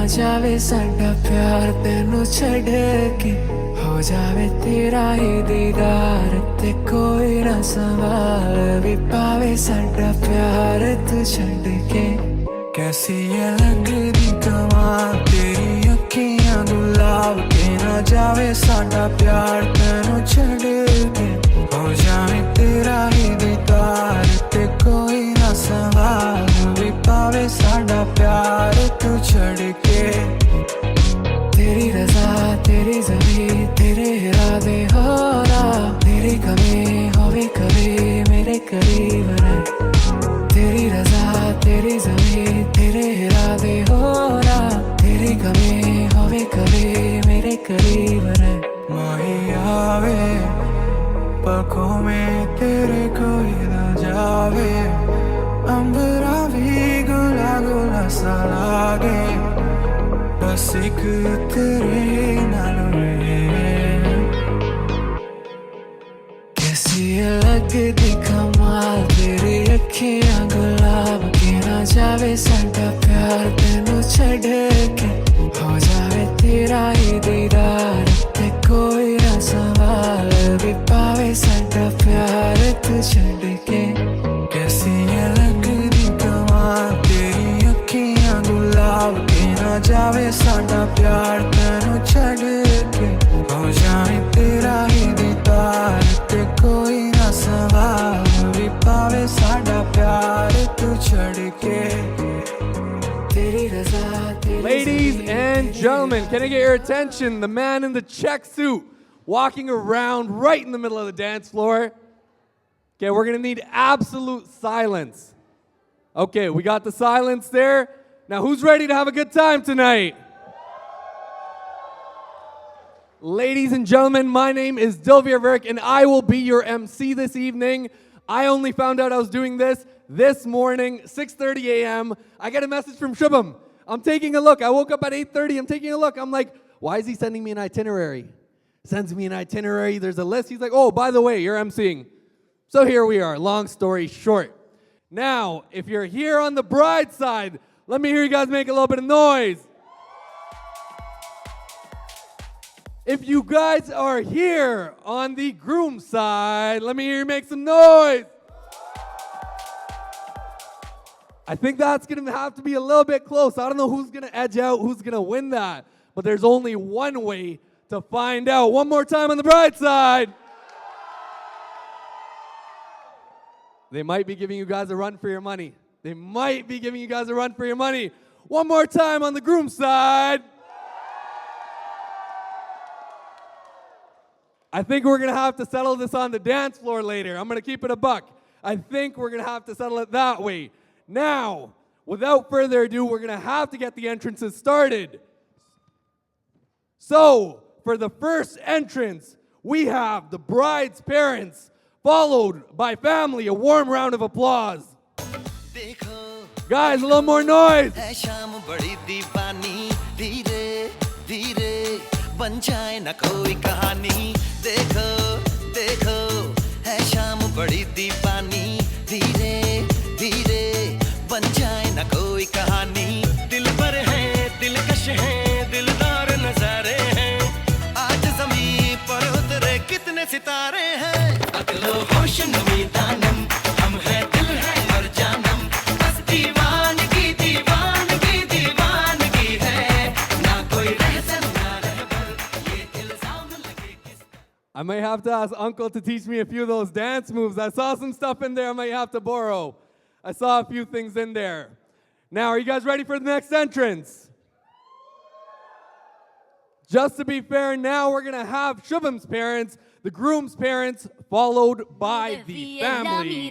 जावे साडा प्यार तेनू छड़ के हो जावे तेरा ही दीदार ते कोई ना संभाल भी पावे साडा प्यार तू छड़ के कैसी है लगदी कमाल तेरी अखियां गुलाब के ना जावे साडा प्यार तेनू छड़ के हो जावे तेरा ही दीदार ते कोई ना संभाल भी पावे साडा प्यार तू छड़ के तेरी रज़ा तेरी ज़मीं तेरे इरादे हो रहा तेरी कमी होवे कभी मेरे करीब रह तेरी रज़ा तेरी ज़मीं तेरे इरादे हो रहा तेरी कमी होवे कभी मेरे करीब रह माही आवे पलकों में तेरे कोई ना जावे अंबरा भी गुला गुला सा लागे बस एक तेरे नाल कैसी लगदी कमाल तेरी अखियां गुलाब के ना जावे साडा प्यार तेनू छड़ के हो जावे तेरा ही दीदार ते कोई ना संभाल भी पावे साडा प्यार तू छड़ के कैसी लगदी कमाल तेरी अखियां गुलाब के ना जावे साडा प्यार तेनू छड़ के हो जावे तेरा ही दीदार ते कोई ना संभाल भी पावे साडा प्यार तू छड़ के तेरी रज़ा Ladies and gentlemen, can I get your attention? The man in the check suit walking around right in the middle of the dance floor. Okay, we're gonna need absolute silence. Okay, we got the silence there. Now, who's ready to have a good time tonight? Ladies and gentlemen, my name is Dilvir Verk, and I will be your MC this evening. I only found out I was doing this morning, 6:30 a.m. I got a message from Shubham. I'm taking a look. I woke up at 8:30. I'm taking a look. I'm like, why is he sending me an itinerary? Sends me an itinerary. There's a list. He's like, oh, by the way, you're MCing. So here we are. Long story short. Now, if you're here on the bride side, let me hear you guys make a little bit of noise. If you guys are here on the groom side, let me hear you make some noise. I think that's going to have to be a little bit close. I don't know who's going to edge out, who's going to win that. But there's only one way to find out. One more time on the bride side. They might be giving you guys a run for your money. They might be giving you guys a run for your money. One more time on the groom side. I think we're going to have to settle this on the dance floor later. I'm going to keep it a buck. I think we're going to have to settle it that way. Now, without further ado, we're going to have to get the entrances started. So, for the first entrance, we have the bride's parents, followed by family. A warm round of applause. Guys, a little more noise. बन जाए ना कोई कहानी दिल पर है दिलकश है दिलदार नजारे हैं आज ज़मीं पर उतरे कितने सितारे हैं अकलो होश नमी दानम हम हैं दिल है और जानम बस दीवानगी दीवानगी दीवानगी है ना कोई रहसन ना रहबर ये इल्जाम लगे किस I may have to ask Uncle to teach me a few of those dance moves. I saw some stuff in there I might have to borrow. I saw a few things in there. Now, are you guys ready for the next entrance? Just to be fair, now we're going to have Shubham's parents, the groom's parents, followed by the family.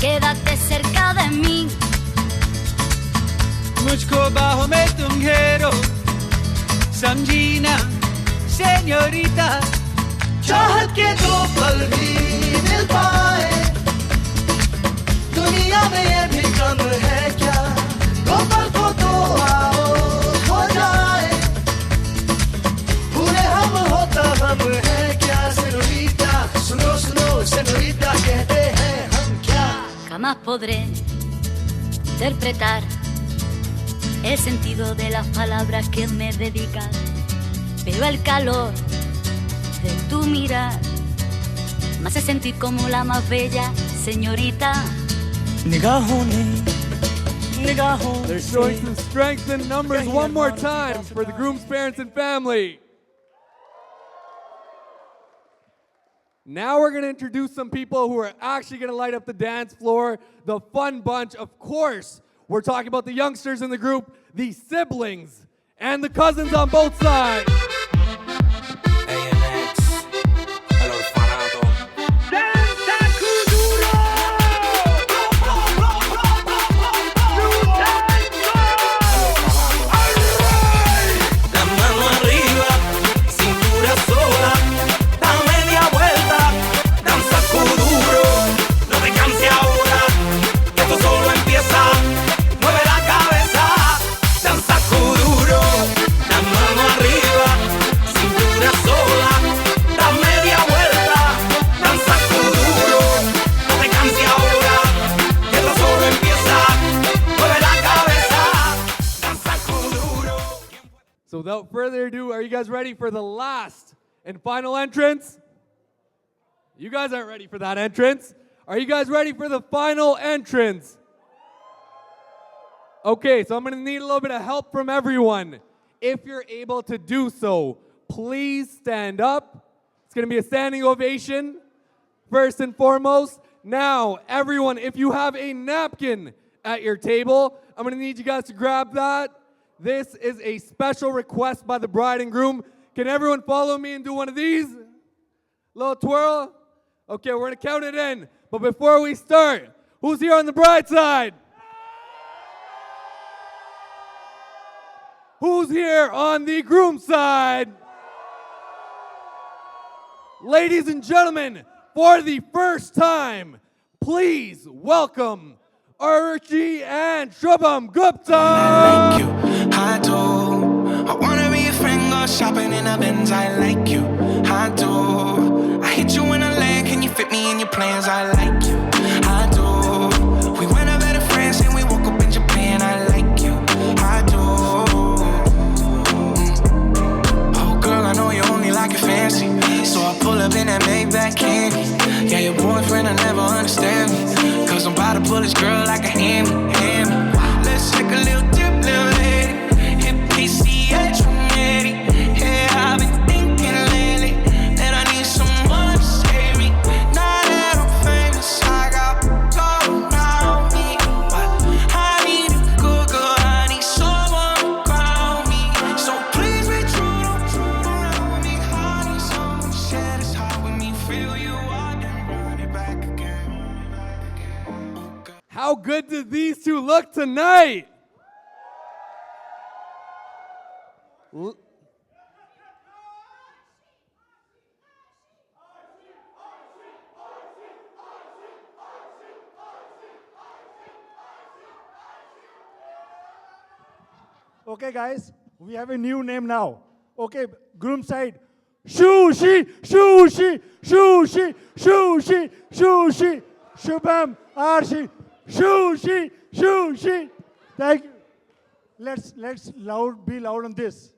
Quédate cerca de mí. मुझको बाहों में तुम घेरो समझी ना senorita चाहत के दो पल भी मिल पाए दुनिया में ये भी कम है क्या दो पल को तो आओ हो जाए पूरे हम होता हम है क्या सेनोरिटा सुनो सुनो सेनोरिटा कहते हैं हम क्या Jamás podré interpretar el sentido de las palabras que me dedicas, pero el calor de tu mirar me hace sentir como la más bella señorita. They're showing some strength in numbers one more time for the groom's parents and family. Now we're going to introduce some people who are actually going to light up the dance floor, the fun bunch. Of course, we're talking about the youngsters in the group, the siblings, and the cousins on both sides. So without further ado, are you guys ready for the last and final entrance? You guys aren't ready for that entrance. Are you guys ready for the final entrance? Okay, so I'm going to need a little bit of help from everyone. If you're able to do so, please stand up. It's going to be a standing ovation, first and foremost. Now, everyone, if you have a napkin at your table, I'm going to need you guys to grab that. This is a special request by the bride and groom. Can everyone follow me and do one of these? Little twirl. Okay, we're going to count it in. But before we start, who's here on the bride side? Who's here on the groom side? Ladies and gentlemen, for the first time, please welcome Arshi and Shubham Gupta. I like you, I do. I wanna be your friend, go shopping in a Benz. I like you, I do. I hit you in a land, can you fit me in your plans? I like you, I do. We went out better friends and we woke up in Japan. I like you, I do. Oh girl, I know you only like it fancy, so I pull up in that Maybach candy. Yeah, your boyfriend will never understand me, cause I'm about to pull this girl like a hammy. Let's take a little dip, little lady. Hit PCH from Eddie. Yeah, I've been thinking lately that I need someone to save me. Now that I'm famous, I got gold around me, but I need a good girl, I need someone around me. So please be true, don't around me. I need someone to share this heart with me. Feel you out and run it back again. Oh, God. How good did these two look tonight? Okay, guys, we have a new name now. Okay, groom side. Shushi, Shushi, Shushi, Shushi, Shushi, Shubham, Arshi, Shushi, Shushi. Thank you. Let's be loud on this.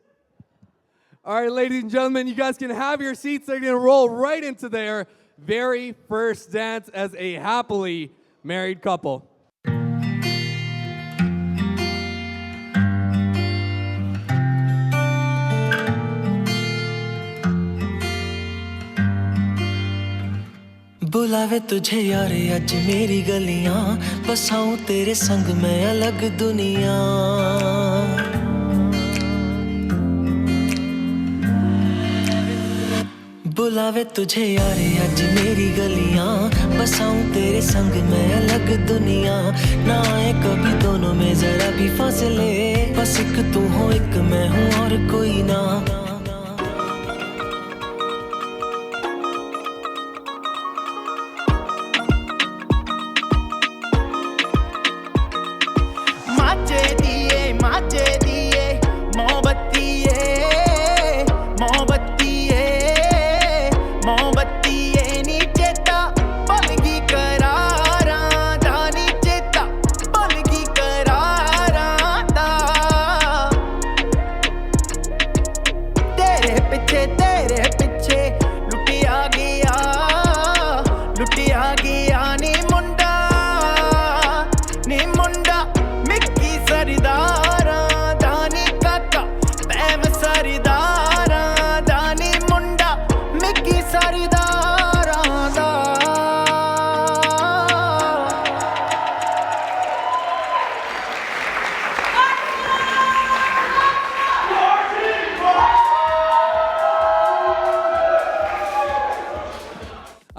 All right, ladies and gentlemen, you guys can have your seats. They're going to roll right into their very first dance as a happily married couple. बुलावे तुझे यारे आज मेरी गलियां, बसाऊं तेरे संग मैं अलग दुनिया। बुलावे तुझे यारे आज मेरी गलियां, बसाऊं तेरे संग मैं अलग दुनिया। ना आए कभी दोनों में जरा भी फासले, बस एक तू हो एक मैं हूँ और कोई ना।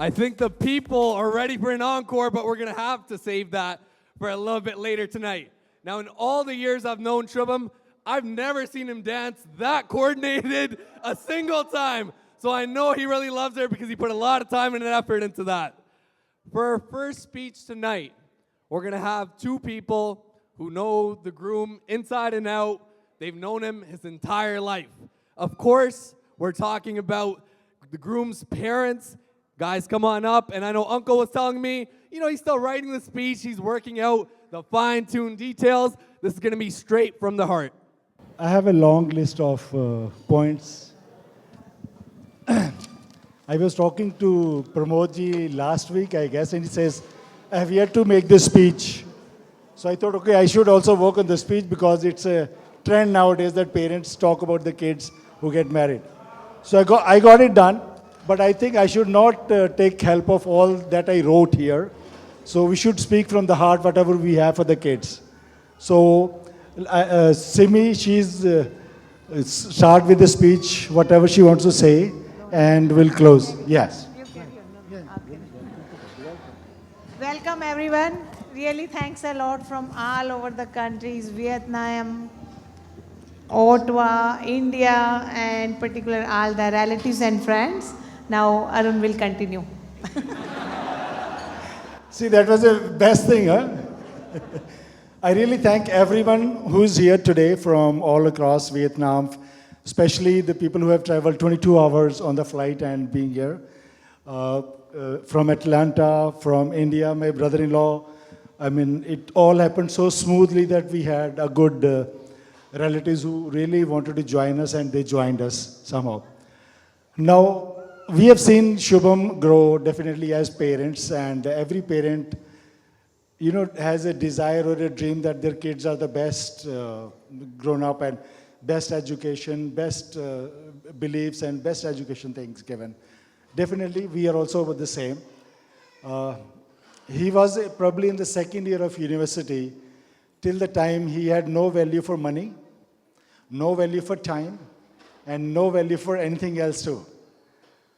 I think the people are ready for an encore, but we're going to have to save that for a little bit later tonight. Now, in all the years I've known Shubham, I've never seen him dance that coordinated a single time. So I know he really loves her because he put a lot of time and effort into that. For our first speech tonight, we're going to have two people who know the groom inside and out. They've known him his entire life. Of course, we're talking about the groom's parents. Guys, come on up. And I know Uncle was telling me, he's still writing the speech. He's working out the fine-tuned details. This is going to be straight from the heart. I have a long list of points. I was talking to Pramodji last week, I guess, and he says, I have yet to make this speech. So I thought, okay, I should also work on the speech because it's a trend nowadays that parents talk about the kids who get married. So I got it done, but I think I should not take help of all that I wrote here. So we should speak from the heart, whatever we have for the kids. So Simi, she's start with the speech, whatever she wants to say, and we'll close. Yes. Welcome everyone. Really thanks a lot from all over the countries, Vietnam, Ottawa, India, and particular all the relatives and friends. Now Arun will continue. See, that was the best thing, huh? I really thank everyone who's here today from all across Vietnam, especially the people who have traveled 22 hours on the flight and being here. From Atlanta, from India, my brother-in-law. I mean, it all happened so smoothly that we had a good relatives who really wanted to join us, and they joined us somehow. Now, we have seen Shubham grow definitely as parents, and every parent has a desire or a dream that their kids are the best grown up and best education, best beliefs and best education things given. Definitely, we are also the same. He was probably in the second year of university till the time he had no value for money, no value for time, and no value for anything else too.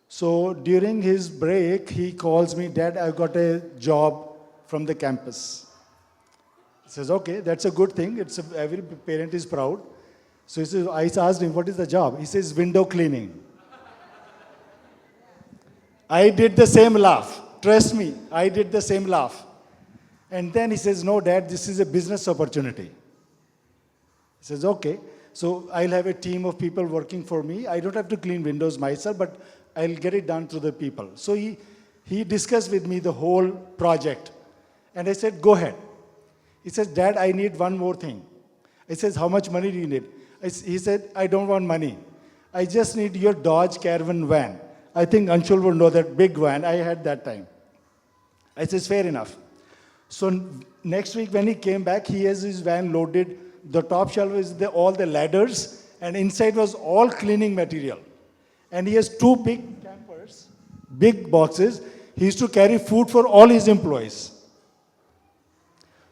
So during his break, he calls me, Dad, I got a job from the campus. He says, okay, that's a good thing. Every parent is proud. So he says, I asked him, what is the job? He says, window cleaning. I did the same laugh. Trust me, I did the same laugh. And then he says, no, Dad, this is a business opportunity. He says, okay. So I'll have a team of people working for me. I don't have to clean windows myself, but I'll get it done through the people. So he discussed with me the whole project. And I said, go ahead. He says, Dad, I need one more thing. I says, how much money do you need? He said, I don't want money. I just need your Dodge Caravan van. I think Anshul will know that big van. I had that time. I says, fair enough. So next week when he came back, he has his van loaded. The top shelf is all the ladders, and inside was all cleaning material. And he has two big campers, big boxes. He used to carry food for all his employees.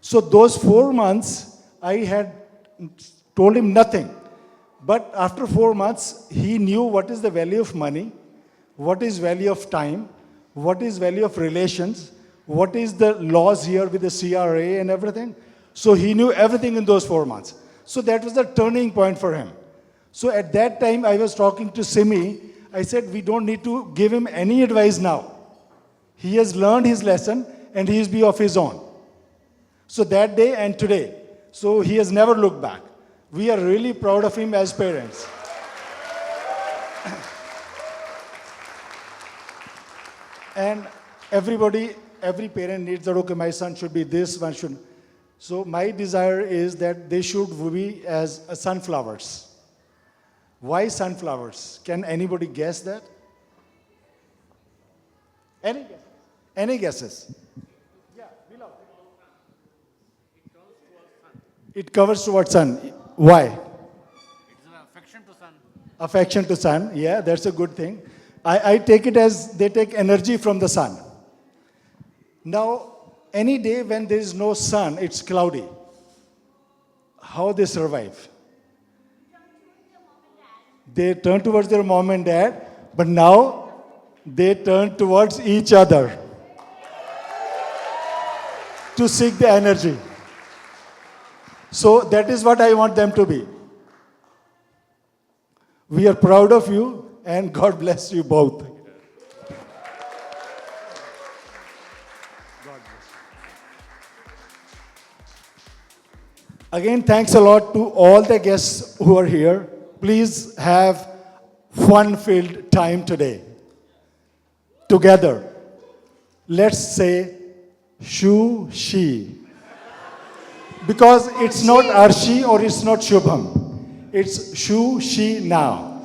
So those 4 months, I had told him nothing. But after 4 months, he knew what is the value of money, what is value of time, what is value of relations, what is the laws here with the CRA and everything. So he knew everything in those 4 months. So that was the turning point for him. So at that time, I was talking to Simi. I said, we don't need to give him any advice now. He has learned his lesson, and he is be of his own. So that day and today, so he has never looked back. We are really proud of him as parents. And every parent needs that, okay, my son should be this, one should. So my desire is that they should be as sunflowers. Why sunflowers? Can anybody guess that? Any guesses? Yeah, below. It covers towards sun. Why? It's an affection to sun. Affection to sun, yeah, that's a good thing. I take it as they take energy from the sun. Now, any day when there is no sun, it's cloudy. How they survive? They turn towards their mom and dad, but now they turn towards each other to seek the energy. So that is what I want them to be. We are proud of you, and God bless you both. Again, thanks a lot to all the guests who are here. Please have fun-filled time today. Together, let's say Shu Shi. Because it's not Arshi or it's not Shubham. It's Shu Shi now.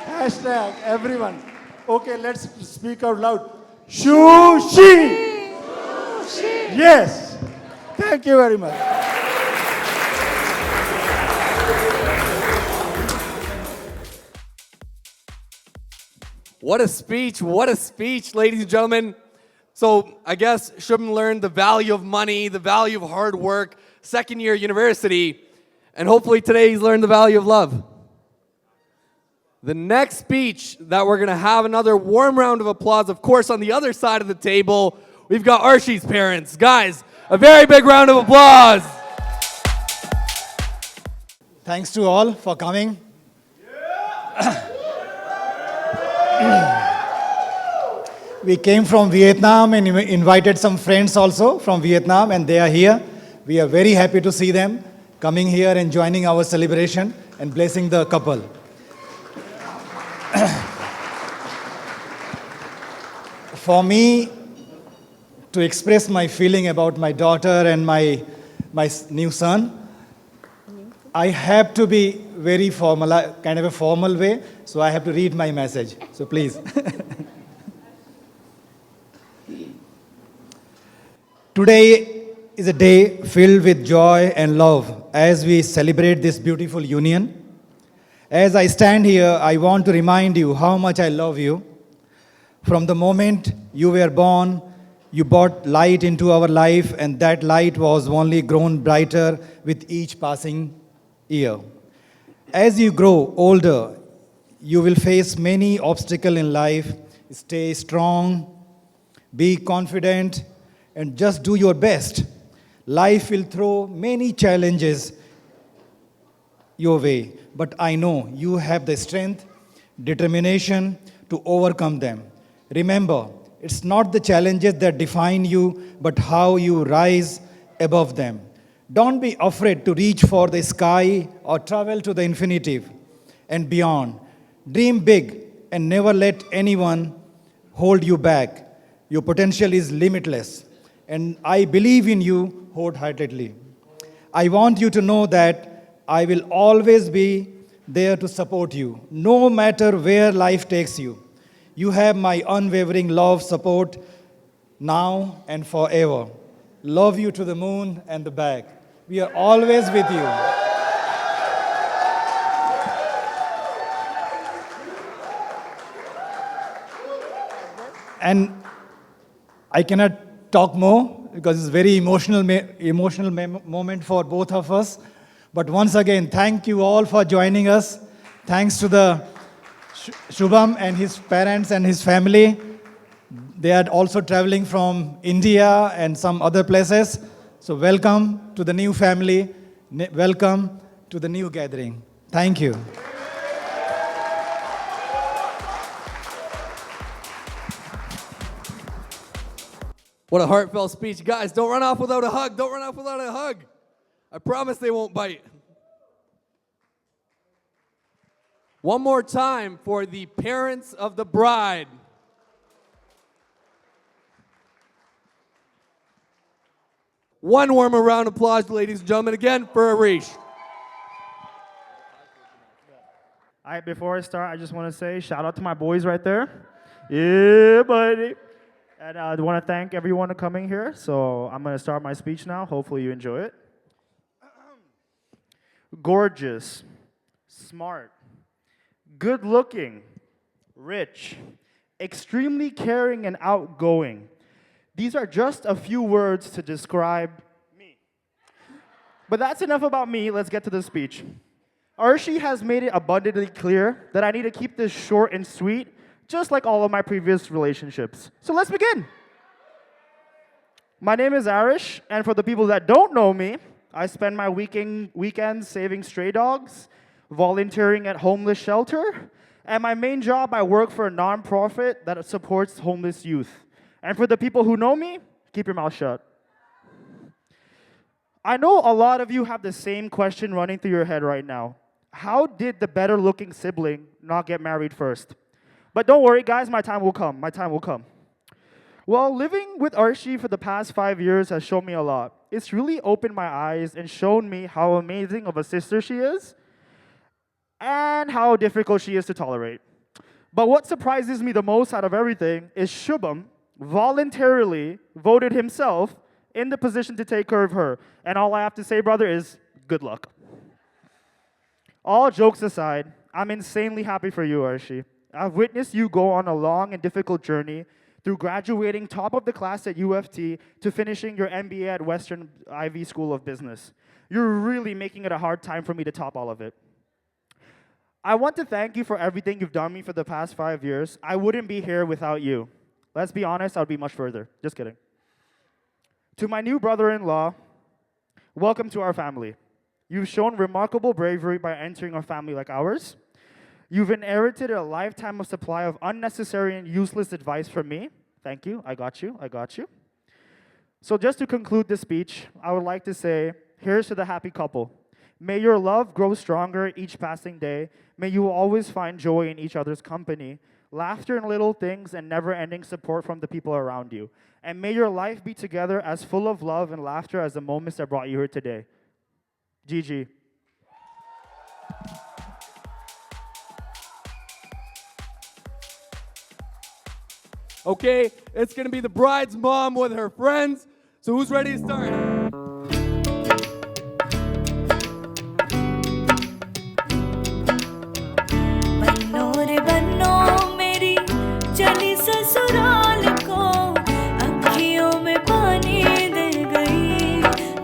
Hashtag everyone. Okay, let's speak out loud. Shu Shi. Yes. Thank you very much. What a speech, ladies and gentlemen. So I guess Shubham learned the value of money, the value of hard work, second year university, and hopefully today he's learned the value of love. The next speech that we're going to have another warm round of applause, of course, on the other side of the table, we've got Arshi's parents. Guys, a very big round of applause. Thanks to all for coming. We came from Vietnam and invited some friends also from Vietnam, and they are here. We are very happy to see them coming here and joining our celebration and blessing the couple. For me, to express my feeling about my daughter and my new son, I have to be very formal, kind of a formal way, so I have to read my message. So please. Today is a day filled with joy and love as we celebrate this beautiful union. As I stand here, I want to remind you how much I love you. From the moment you were born, you brought light into our life, and that light was only grown brighter with each passing year. As you grow older, you will face many obstacles in life. Stay strong, be confident, and just do your best. Life will throw many challenges your way, but I know you have the strength, determination to overcome them. Remember, it's not the challenges that define you, but how you rise above them. Don't be afraid to reach for the sky or travel to the infinitive and beyond. Dream big and never let anyone hold you back. Your potential is limitless, and I believe in you wholeheartedly. I want you to know that I will always be there to support you, no matter where life takes you. You have my unwavering love, support, now and forever. Love you to the moon and the back. We are always with you. And I cannot talk more because it's a very emotional moment for both of us. But once again, thank you all for joining us. Thanks to the Shubham and his parents and his family. They are also traveling from India and some other places. So welcome to the new family. Welcome to the new gathering. Thank you. What a heartfelt speech. Guys, don't run off without a hug. Don't run off without a hug. I promise they won't bite. One more time for the parents of the bride. One warmer round of applause, ladies and gentlemen, again for Arish. All right, before I start, I just want to say shout out to my boys right there. Yeah, buddy. And I want to thank everyone for coming here. So I'm going to start my speech now. Hopefully you enjoy it. Gorgeous, smart, good looking, rich, extremely caring and outgoing. These are just a few words to describe me. But that's enough about me. Let's get to the speech. Arshi has made it abundantly clear that I need to keep this short and sweet, just like all of my previous relationships. So let's begin. My name is Arish, and for the people that don't know me, I spend my weekends saving stray dogs, volunteering at homeless shelter, and my main job, I work for a nonprofit that supports homeless youth. And for the people who know me, keep your mouth shut. I know a lot of you have the same question running through your head right now. How did the better-looking sibling not get married first? But don't worry, guys, my time will come. My time will come. Well, living with Arshi for the past 5 years has shown me a lot. It's really opened my eyes and shown me how amazing of a sister she is and how difficult she is to tolerate. But what surprises me the most out of everything is Shubham voluntarily voted himself in the position to take care of her. And all I have to say, brother, is good luck. All jokes aside, I'm insanely happy for you, Arshi. I've witnessed you go on a long and difficult journey through graduating top of the class at UFT to finishing your MBA at Western Ivy School of Business. You're really making it a hard time for me to top all of it. I want to thank you for everything you've done me for the past 5 years. I wouldn't be here without you. Let's be honest, I'd be much further. Just kidding. To my new brother-in-law, welcome to our family. You've shown remarkable bravery by entering a family like ours. You've inherited a lifetime of supply of unnecessary and useless advice from me. Thank you. I got you. I got you. So just to conclude this speech, I would like to say, here's to the happy couple. May your love grow stronger each passing day. May you always find joy in each other's company, laughter in little things, and never-ending support from the people around you. And may your life be together as full of love and laughter as the moments that brought you here today. GG. Okay, it's gonna be the bride's mom with her friends. So who's ready to start? बन्नो रे बन्नो मेरी चली ससुराल को अखियों में पानी दे गई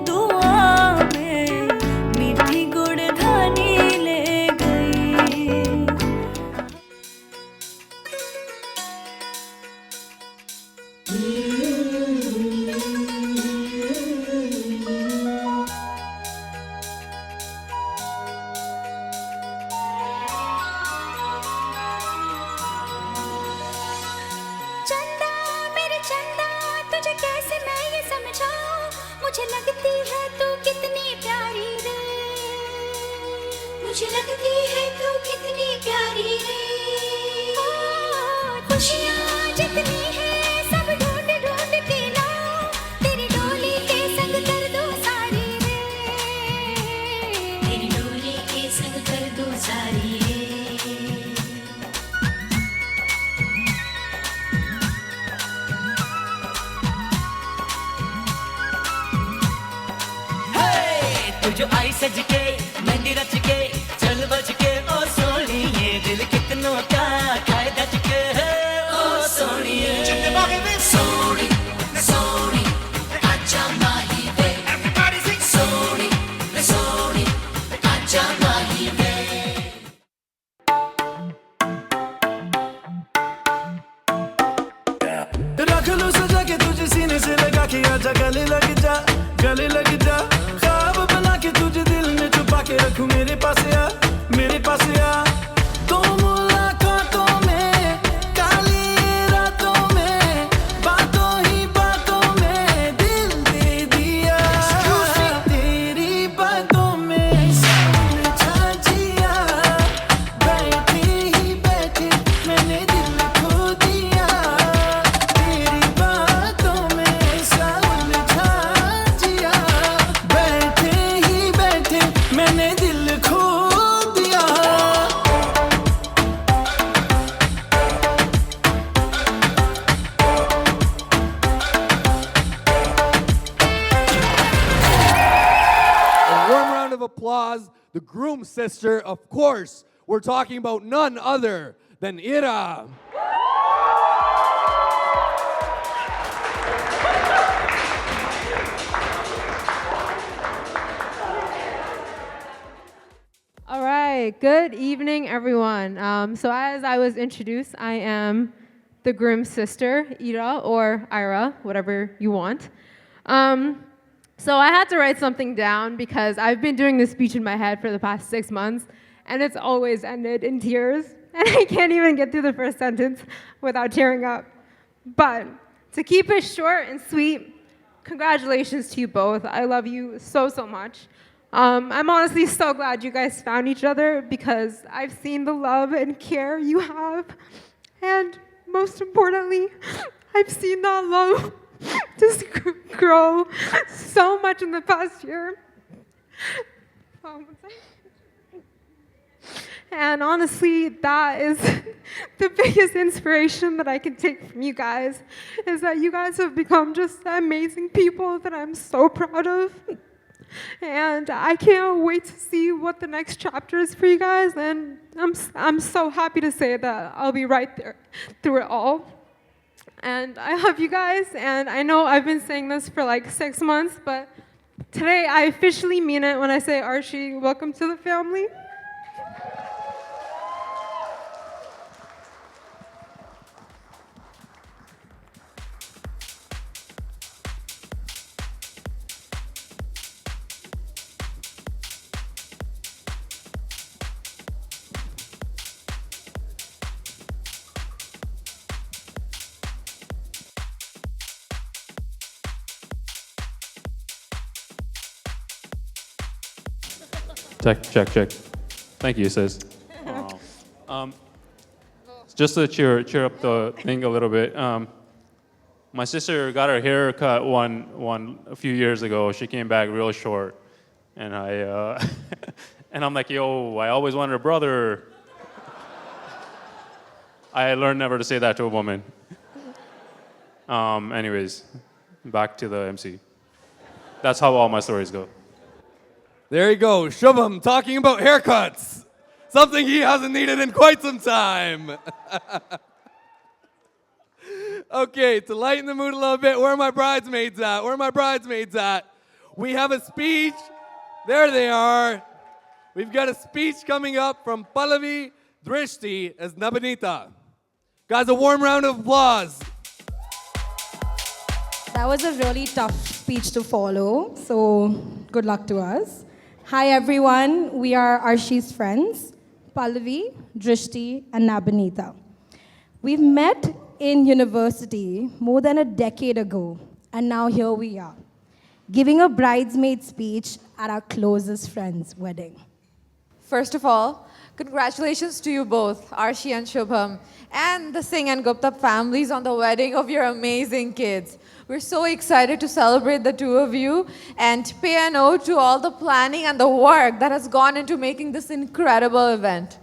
दुआ में मीठी गुड़धानी ले गई चंदा मेरे चंदा तुझे कैसे मैं ये समझाऊं मुझे लगती है तू कितनी प्यारी रे मुझे लगती है तू कितनी प्यारी रे खुशियाँ जितनी है सब ढूंढ ढूंढ के लाऊं तेरी डोली के संग कर दो सारी रे तेरी डोली के संग कर दो सारी रे तू जो आई सज के मेहंदी रच के चल बज के ओ सोनिए दिल कितनों का खाए दज के ओ सोनिए Sorry, sorry, acha mahi ve. Everybody sing sorry, sorry, acha mahi ve. रख लो सजा के तुझे सीने से लगा के आजा गले लग जा ख्वाब बना के तुझे दिल में छुपा के रखूं मेरे पास आ तो मुलाकातों में काली रातों में बातों ही बातों में दिल दे दिया तेरी बातों में समझा जिया बैठे ही बैठे मैंने दिल खो दिया तेरी बातों में समझा जिया बैठे ही बैठे मैंने दिल खो दिया A warm round of applause. The groom's sister, of course. We're talking about none other than Ira. All right. right, good evening, everyone. So as I was introduced, I am the groom's sister, Ira, or Ira, whatever you want. So I had to write something down because I've been doing this speech in my head for the past 6 months, and it's always ended in tears, and I can't even get through the first sentence without tearing up. But to keep it short and sweet, congratulations to you both. I love you so, so much. I'm honestly so glad you guys found each other because I've seen the love and care you have. And most importantly, I've seen that love just grow so much in the past year. And honestly, that is the biggest inspiration that I can take from you guys, is that you guys have become just amazing people that I'm so proud of. And I can't wait to see what the next chapter is for you guys, and I'm so happy to say that I'll be right there through it all. And I love you guys, and I know I've been saying this for like 6 months, but today I officially mean it when I say, Arshi, welcome to the family. Check. Thank you, sis. Just to cheer up the thing a little bit. My sister got her hair cut a few years ago. She came back real short, and and I'm like, yo, I always wanted a brother. I learned never to say that to a woman. Anyways, back to the MC. That's how all my stories go. There you go, Shubham talking about haircuts. Something he hasn't needed in quite some time. Okay, to lighten the mood a little bit, where are my bridesmaids at? We have a speech. There they are. We've got a speech coming up from Pallavi Drishti as Nabanita. Guys, a warm round of applause. That was a really tough speech to follow, so good luck to us. Hi everyone, we are Arshi's friends, Pallavi, Drishti, and Nabanita. We've met in university more than a decade ago, and now here we are, giving a bridesmaid speech at our closest friend's wedding. First of all, congratulations to you both, Arshi and Shubham, and the Singh and Gupta families on the wedding of your amazing kids. We're so excited to celebrate the two of you and pay an ode to all the planning and the work that has gone into making this incredible event.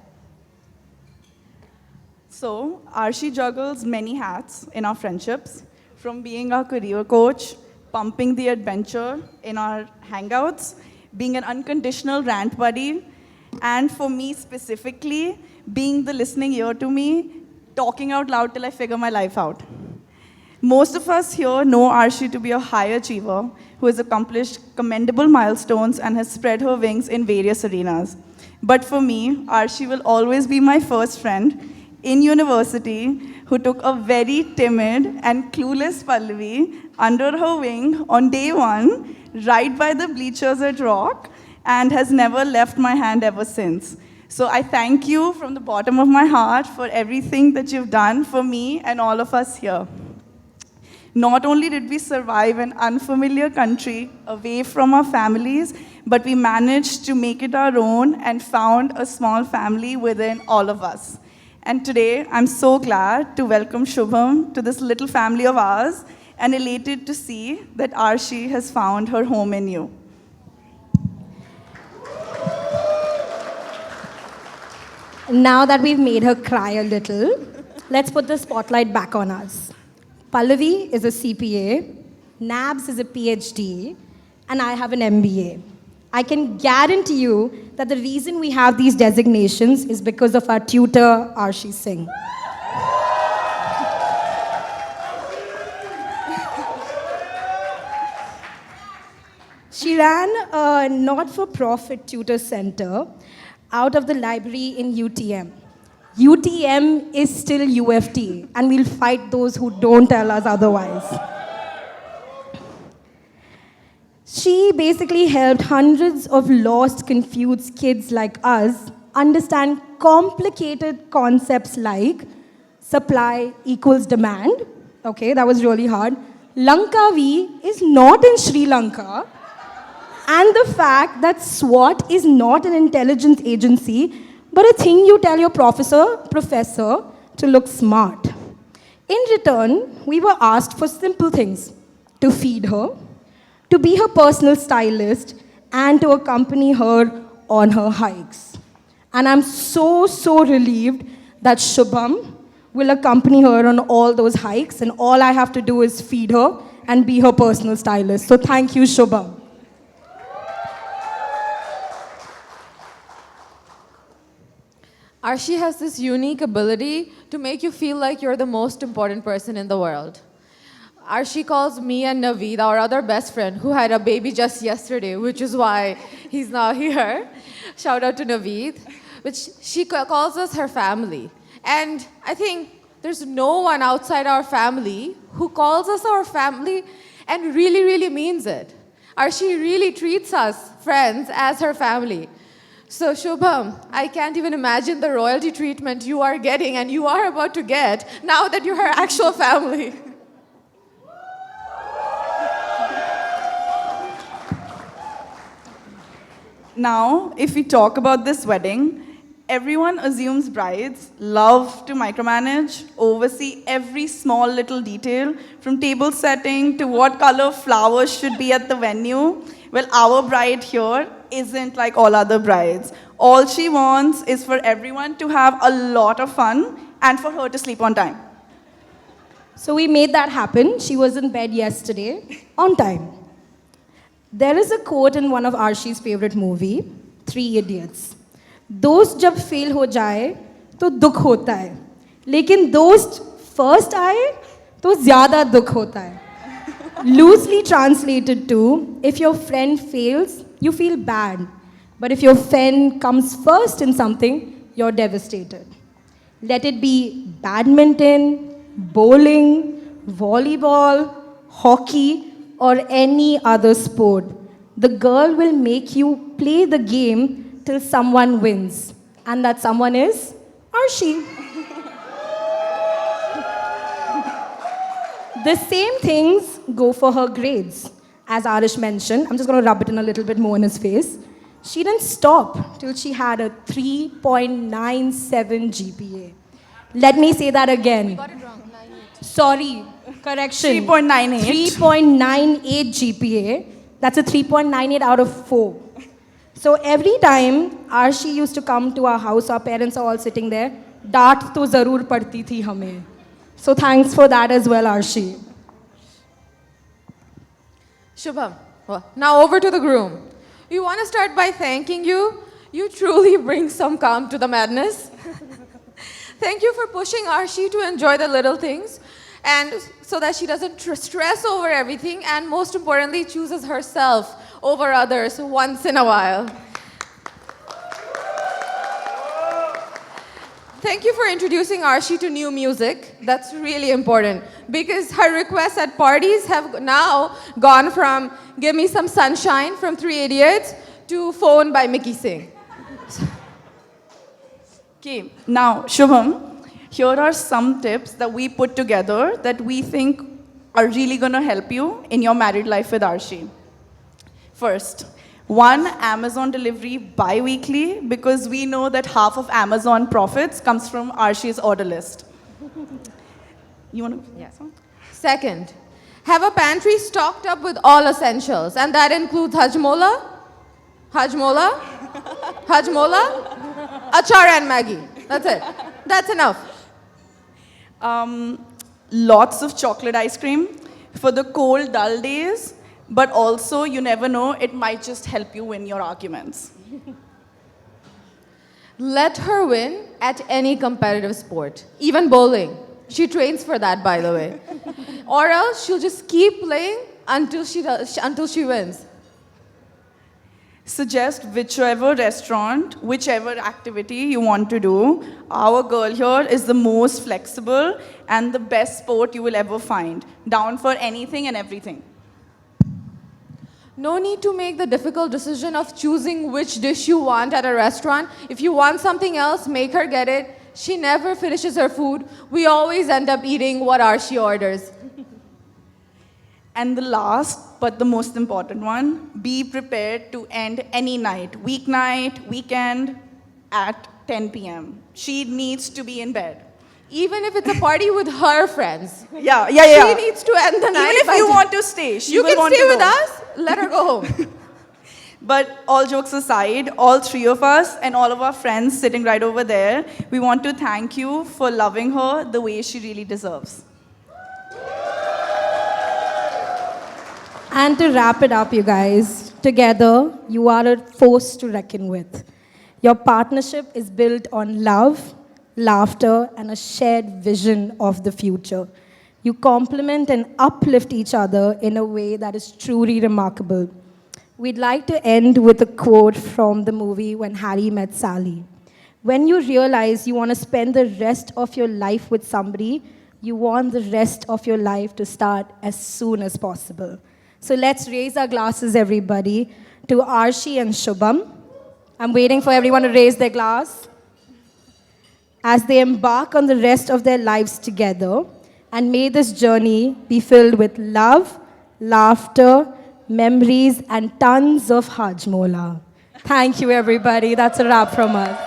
So, Arshi juggles many hats in our friendships, from being our career coach, pumping the adventure in our hangouts, being an unconditional rant buddy, and for me specifically, being the listening ear to me, talking out loud till I figure my life out. Most of us here know Arshi to be a high achiever who has accomplished commendable milestones and has spread her wings in various arenas. But for me, Arshi will always be my first friend in university who took a very timid and clueless Pallavi under her wing on day one, right by the bleachers at Rock, and has never left my hand ever since. So I thank you from the bottom of my heart for everything that you've done for me and all of us here. Not only did we survive an unfamiliar country away from our families, but we managed to make it our own and found a small family within all of us. And today, I'm so glad to welcome Shubham to this little family of ours and elated to see that Arshi has found her home in you. Now that we've made her cry a little, let's put the spotlight back on us. Pallavi is a CPA, Nabs is a PhD, and I have an MBA. I can guarantee you that the reason we have these designations is because of our tutor, Arshi Singh. She ran a not-for-profit tutor center out of the library in UTM. UTM is still UFT, and we'll fight those who don't tell us otherwise. She basically helped hundreds of lost, confused kids like us understand complicated concepts like supply equals demand. Okay, that was really hard. Lankavi is not in Sri Lanka. And the fact that SWAT is not an intelligence agency, but a thing you tell your professor to look smart. In return, we were asked for simple things: to feed her, to be her personal stylist, and to accompany her on her hikes. And I'm so relieved that Shubham will accompany her on all those hikes, and all I have to do is feed her and be her personal stylist. So thank you, Shubham. Arshi has this unique ability to make you feel like you're the most important person in the world. Arshi calls me and Naveed, our other best friend, who had a baby just yesterday, which is why he's now here. Shout out to Naveed. Which she calls us her family. And I think there's no one outside our family who calls us our family and really means it. Arshi really treats us, friends, as her family. So Shubham, I can't even imagine the royalty treatment you are getting and you are about to get now that you're her actual family. Now, if we talk about this wedding, everyone assumes brides love to micromanage, oversee every small little detail, from table setting to what color flowers should be at the venue. Well, our bride here isn't like all other brides. All she wants is for everyone to have a lot of fun and for her to sleep on time. So we made that happen. She was in bed yesterday, on time. There is a quote in one of Arshi's favorite movie, 3 Idiots. दोस्त जब fail हो जाए तो दुख होता है, लेकिन दोस्त फर्स्ट आए तो ज़्यादा दुख होता है. Loosely translated to, if your friend fails, you feel bad. But if your friend comes first in something, you're devastated. Let it be badminton, bowling, volleyball, hockey, or any other sport. The girl will make you play the game till someone wins. And that someone is Arshi. The same things go for her grades. As Arish mentioned, I'm just going to rub it in a little bit more in his face. She didn't stop till she had a 3.97 GPA. Let me say that again. We got it wrong. Sorry, correction. 3.98. 3.98 GPA. That's a 3.98 out of 4. So every time Arshi used to come to our house, our parents are all sitting there. Daat to zarur padti thi hame. So thanks for that as well, Arshi. Shubham, well, now over to the groom. We want to start by thanking you. You truly bring some calm to the madness. Thank you for pushing Arshi to enjoy the little things, and so that she doesn't stress over everything, and most importantly, chooses herself over others once in a while. Thank you for introducing Arshi to new music. That's really important because her requests at parties have now gone from Give Me Some Sunshine from 3 Idiots to Phone by Mickey Singh. Okay, now Shubham, here are some tips that we put together that we think are really going to help you in your married life with Arshi. First, 1 Amazon delivery bi-weekly, because we know that half of Amazon profits comes from Arshi's order list. You want to? Yes. Second, have a pantry stocked up with all essentials, and that includes hajmola, achar and Maggi. That's it. That's enough. Lots of chocolate ice cream for the cold, dull days. But also, you never know, it might just help you win your arguments. Let her win at any competitive sport, even bowling. She trains for that, by the way. Or else she'll just keep playing until she wins. Suggest whichever restaurant, whichever activity you want to do. Our girl here is the most flexible and the best sport you will ever find. Down for anything and everything. No need to make the difficult decision of choosing which dish you want at a restaurant. If you want something else, make her get it. She never finishes her food. We always end up eating what Arshi orders. And the last, but the most important one, be prepared to end any night, weeknight, weekend, at 10 p.m. She needs to be in bed. Even if it's a party with her friends. Yeah. She needs to end the night. Even if you want to stay, she you will can want stay to with go. us, let her go home. But all jokes aside, all three of us and all of our friends sitting right over there, we want to thank you for loving her the way she really deserves. And to wrap it up, you guys, together, you are a force to reckon with. Your partnership is built on love, laughter, and a shared vision of the future. You complement and uplift each other in a way that is truly remarkable. We'd like to end with a quote from the movie When Harry Met Sally. When you realize you want to spend the rest of your life with somebody, you want the rest of your life to start as soon as possible. So let's raise our glasses, everybody, to Arshi and Shubham. I'm waiting for everyone to raise their glass as they embark on the rest of their lives together. And may this journey be filled with love, laughter, memories, and tons of hajmola. Thank you, everybody. That's a wrap from us.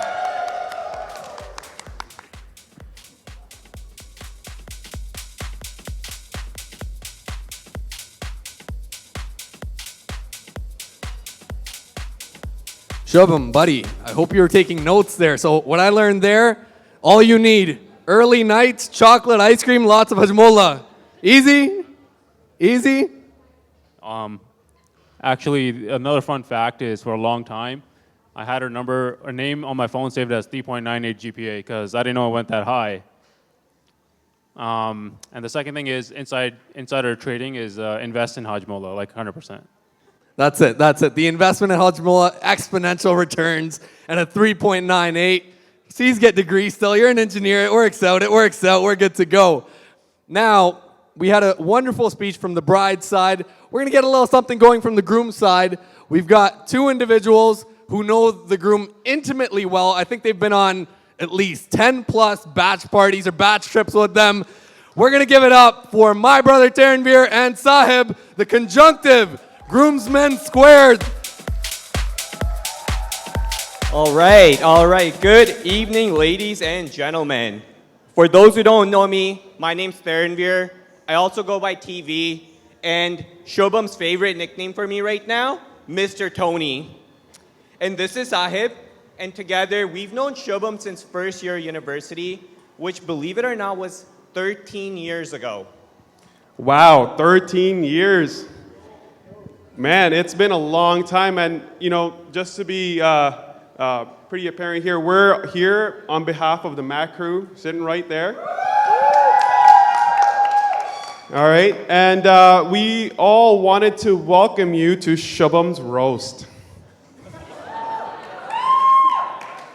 Shubham, buddy, I hope you were taking notes there. So what I learned there, all you need, early nights, chocolate ice cream, lots of hajmola. Easy? Easy? Actually, another fun fact is for a long time, I had her name on my phone saved as 3.98 GPA because I didn't know it went that high. And the second thing is insider trading is invest in hajmola, like 100%. That's it. The investment in hajmola, exponential returns, and a 3.98. C's get degrees still. You're an engineer. It works out. We're good to go. Now, we had a wonderful speech from the bride's side. We're going to get a little something going from the groom's side. We've got two individuals who know the groom intimately well. I think they've been on at least 10 plus batch parties or batch trips with them. We're going to give it up for my brother Taranveer and Sahib, the conjunctive groomsmen squared. All right. Good evening, ladies and gentlemen. For those who don't know me, my name's Taranveer. I also go by TV, and Shubham's favorite nickname for me right now, Mr. Tony. And this is Sahib, and together we've known Shubham since first year university, which, believe it or not, was 13 years ago. Wow, 13 years. Man, it's been a long time, and just to be pretty apparent here, we're here on behalf of the Mac crew, sitting right there. All right, and we all wanted to welcome you to Shubham's roast.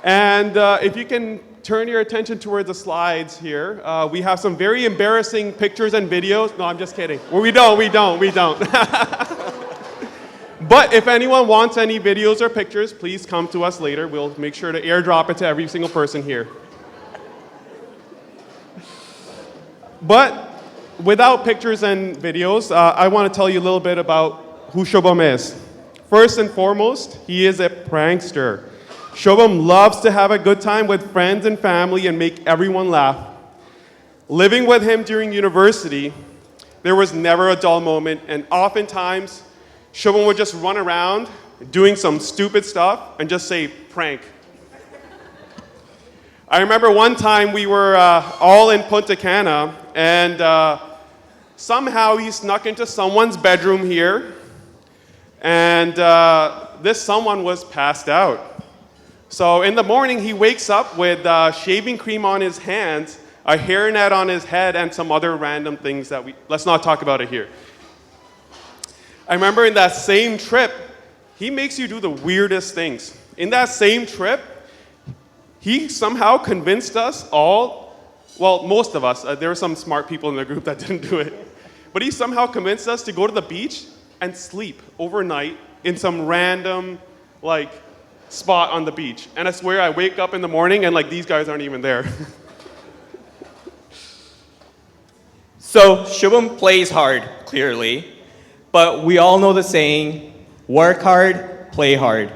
And if you can turn your attention towards the slides here, we have some very embarrassing pictures and videos. No, I'm just kidding. Well, we don't. But if anyone wants any videos or pictures, please come to us later. We'll make sure to airdrop it to every single person here. But without pictures and videos, I want to tell you a little bit about who Shubham is. First and foremost, he is a prankster. Shubham loves to have a good time with friends and family and make everyone laugh. Living with him during university, there was never a dull moment, and oftentimes, Shubham would just run around doing some stupid stuff and just say, prank. I remember one time we were all in Punta Cana, and somehow he snuck into someone's bedroom here, and this someone was passed out. So in the morning, he wakes up with shaving cream on his hands, a hairnet on his head, and some other random things that let's not talk about it here. I remember in that same trip, he makes you do the weirdest things. In that same trip, he somehow convinced us all, well, most of us, there were some smart people in the group that didn't do it, but he somehow convinced us to go to the beach and sleep overnight in some random, like, spot on the beach. And I swear I wake up in the morning and, like, these guys aren't even there. So Shubham plays hard, clearly, but we all know the saying, work hard, play hard.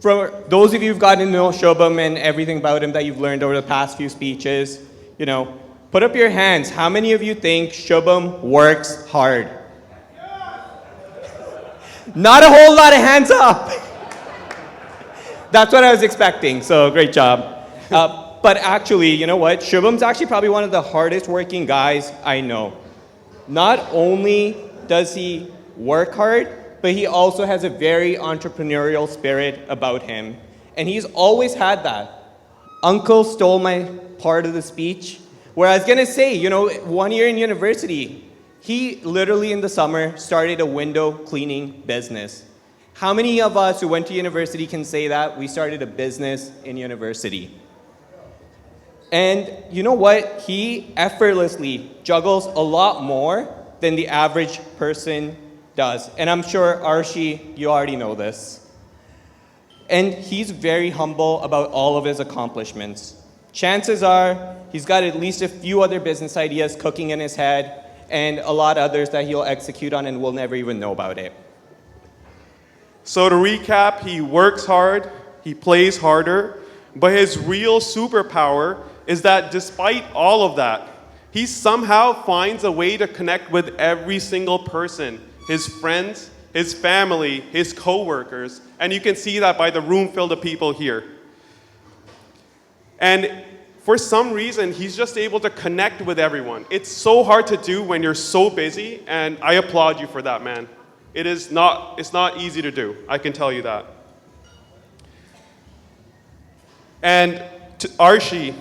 For those of you who've gotten to know Shubham and everything about him that you've learned over the past few speeches, you know, put up your hands. How many of you think Shubham works hard? Not a whole lot of hands up. That's what I was expecting, so great job. But actually, you know what? Shubham's actually probably one of the hardest working guys I know. Not only does he work hard, but he also has a very entrepreneurial spirit about him. And he's always had that. Uncle stole my part of the speech, where I was gonna say, you know, 1 year in university, he literally in the summer started a window cleaning business. How many of us who went to university can say that we started a business in university? And you know what? He effortlessly juggles a lot more than the average person does. And I'm sure, Arshi, you already know this. And he's very humble about all of his accomplishments. Chances are he's got at least a few other business ideas cooking in his head and a lot of others that he'll execute on and we'll never even know about it. So to recap, he works hard, he plays harder, but his real superpower is that despite all of that, he somehow finds a way to connect with every single person, his friends, his family, his co-workers, and you can see that by the room filled of people here. And for some reason, he's just able to connect with everyone. It's so hard to do when you're so busy, and I applaud you for that, man. It's not easy to do, I can tell you that. And to Arshi,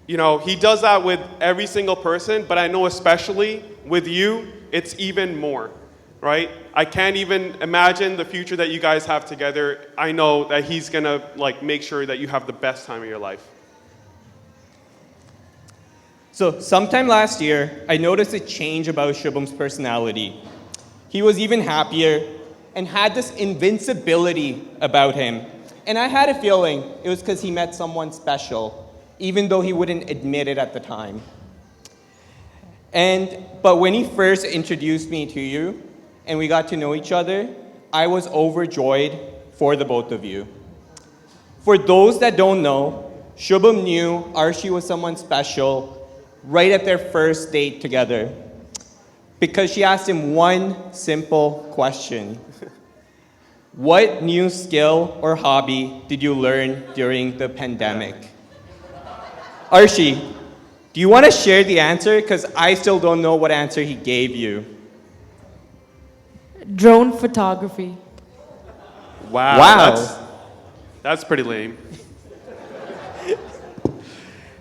you know, he does that with every single person, but I know especially with you, it's even more, right? I can't even imagine the future that you guys have together. I know that he's gonna like make sure that you have the best time of your life. So sometime last year, I noticed a change about Shubham's personality. He was even happier and had this invincibility about him. And I had a feeling it was because he met someone special, even though he wouldn't admit it at the time. But when he first introduced me to you and we got to know each other, I was overjoyed for the both of you. For those that don't know, Shubham knew Arshi was someone special right at their first date together because she asked him one simple question. What new skill or hobby did you learn during the pandemic? Arshi, do you want to share the answer? Because I still don't know what answer he gave you. Drone photography. Wow. That's pretty lame.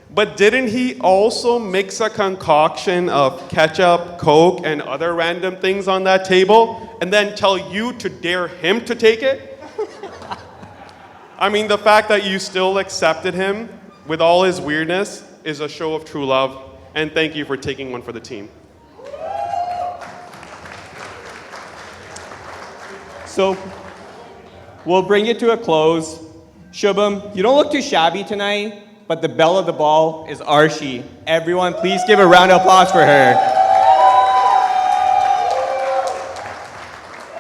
But didn't he also mix a concoction of ketchup, Coke, and other random things on that table and then tell you to dare him to take it? I mean, the fact that you still accepted him with all his weirdness is a show of true love, and thank you for taking one for the team. So, we'll bring it to a close. Shubham, you don't look too shabby tonight, but the belle of the ball is Arshi. Everyone, please give a round of applause for her.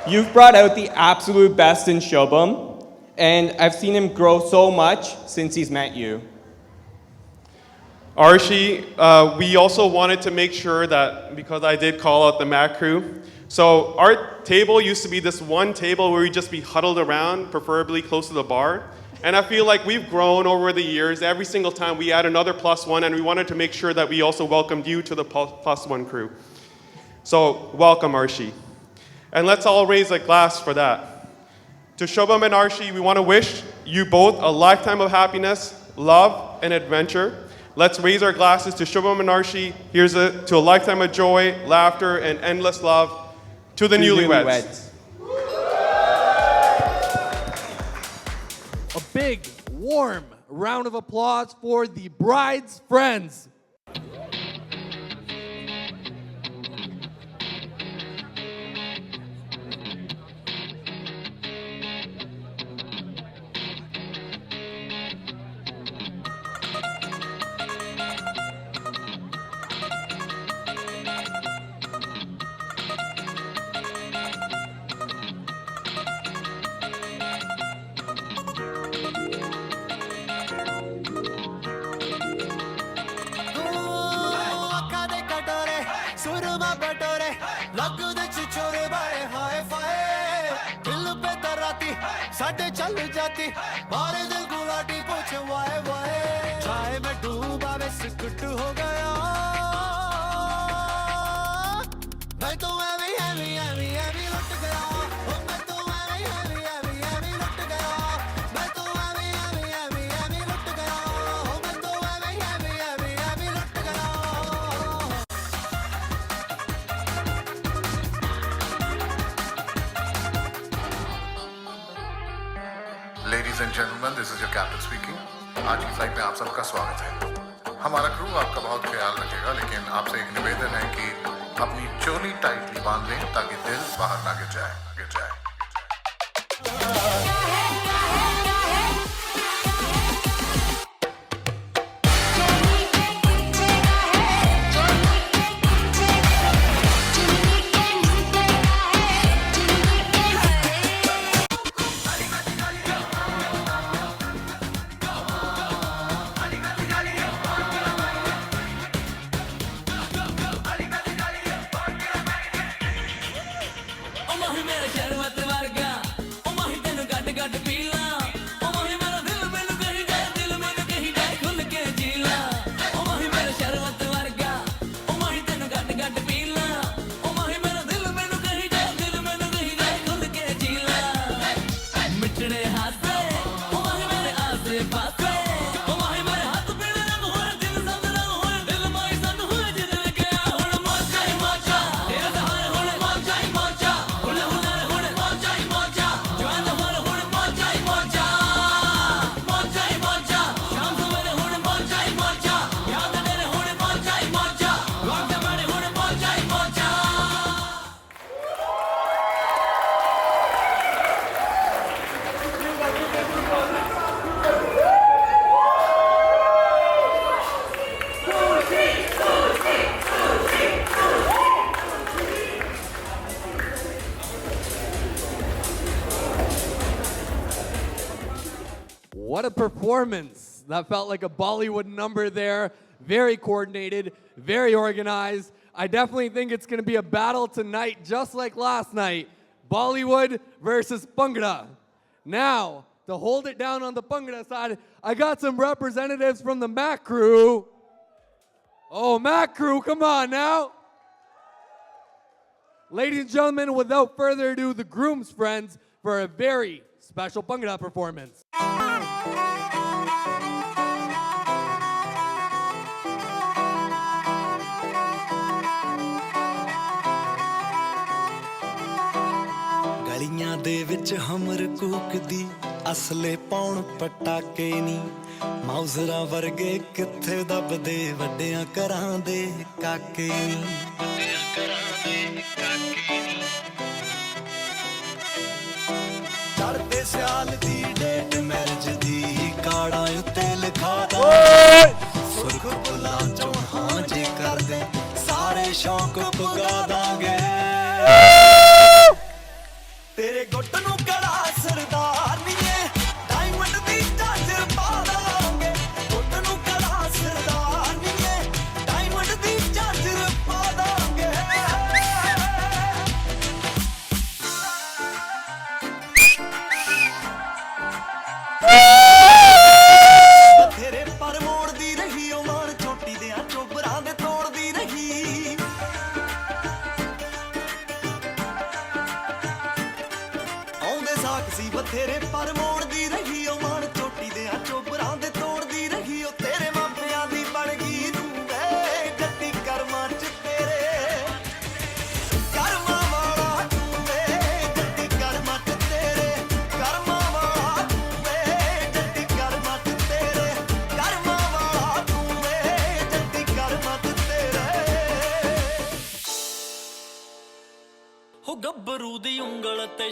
You've brought out the absolute best in Shubham, and I've seen him grow so much since he's met you. Arshi, we also wanted to make sure that, because I did call out the Mac crew, so our table used to be this one table where we'd just be huddled around, preferably close to the bar. And I feel like we've grown over the years. Every single time we add another +1, and we wanted to make sure that we also welcomed you to the +1 crew. So welcome, Arshi. And let's all raise a glass for that. To Shubham and Arshi, we want to wish you both a lifetime of happiness, love, and adventure. Let's raise our glasses to Shubham and Arshi. Here's to a lifetime of joy, laughter, and endless love to the newlyweds. big, warm round of applause for the bride's friends. साडे चल जाती बारे दिल गुलाटी पूछे वाए वाए चाहे मैं डूबा वे सिकुट हो गया मैं तो एवी एवी एवी एवी लुट गया मैं तो एवी एवी एवी एवी लुट गया मैं तो एवी एवी एवी एवी लुट गया मैं तो एवी एवी एवी एवी लुट गया Ladies and gentlemen, this is your captain speaking. आज की फ्लाइट में आप सबका स्वागत है। हमारा क्रू आपका बहुत ख्याल रखेगा, लेकिन आपसे एक निवेदन है कि अपनी चोली टाइटली बांध लें ताकि दिल बाहर ना गिर जाए। What a performance. That felt like a Bollywood number there. Very coordinated, very organized. I definitely think it's going to be a battle tonight, just like last night. Bollywood versus Bhangra. Now, to hold it down on the Bhangra side, I got some representatives from the Mac crew. Oh, Mac crew, come on now. Ladies and gentlemen, without further ado, the groom's friends for a very special Bhangra performance. ਗਲੀਆਂ ਦੇ ਵਿੱਚ Hummer ਕੂਕਦੀ ਅਸਲੇ ਪਾਉਣ ਪਟਾਕੇ ਨੀ ਮਾਊਜ਼ਰਾਂ ਵਰਗੇ ਕਿੱਥੇ ਦੱਬਦੇ ਵੱਡਿਆਂ ਘਰਾਂ ਦੇ ਕਾਕੇ ਨੀ ਵੱਡਿਆਂ ਘਰਾਂ ਦੇ ਕਾਕੇ ਨੀ ਚੜ੍ਹਦੇ ਸਿਆਲ ਦੀ ਡੇਟ ਮੈਰਿਜ ਦੀ ਕਾੜਾਂ ਉੱਤੇ ਲਿਖਾ ਦਾਂ ਸੁਰਖ ਬੁੱਲਾਂ ਚੋਂ ਹਾਂ ਜੇ ਕਰਦੇ ਸਾਰੇ ਸ਼ੌਂਕ ਪੁਗਾ ਦਾਂਗੇ ਤੇਰੇ ਗੁੱਟ ਨੂੰ ਕੜਾ ਸਰਦਾਰ ਨੀਏ ਡਾਇਮੰਡ ਦੀ ਚਾਦਰ ਪਾ ਦਾਂਗੇ ਗੁੱਟ ਨੂੰ ਕੜਾ ਸਰਦਾਰ ਨੀਏ ਡਾਇਮੰਡ ਦੀ ਚਾਦਰ ਪਾ ਦਾਂਗੇ ਬਥੇਰੇ ਪਰ ਮੋੜਦੀ ਰਹੀ ਉਹ ਮਾਣ ਛੋਟੀ ਦੇ ਚੋਬਰਾਂ ਦੇ ਤੋੜਦੀ ਰਹੀ ਸੀ ਬਥੇਰੇ ਪਰ ਮੋੜਦੀ ਰਹੀ ਉਹ ਮਾਣ ਚੋਟੀ ਦੇ ਚੋਬਰਾਂ ਦੇ ਤੋੜਦੀ ਰਹੀ ਉਹ ਤੇਰੇ ਮਾਪਿਆਂ ਦੀ ਬਣ ਗਈ ਤੂੰ ਵੇ ਜੱਟੀ ਕਰਮਾਂ ਚ ਤੇਰੇ ਕਰਮਾਂ ਵਾਲਾ ਤੂੰ ਵੇ ਜੱਟੀ ਕਰਮਾਂ ਚ ਤੇਰੇ ਕਰਮਾਂ ਵਾਲਾ ਤੂੰ ਵੇ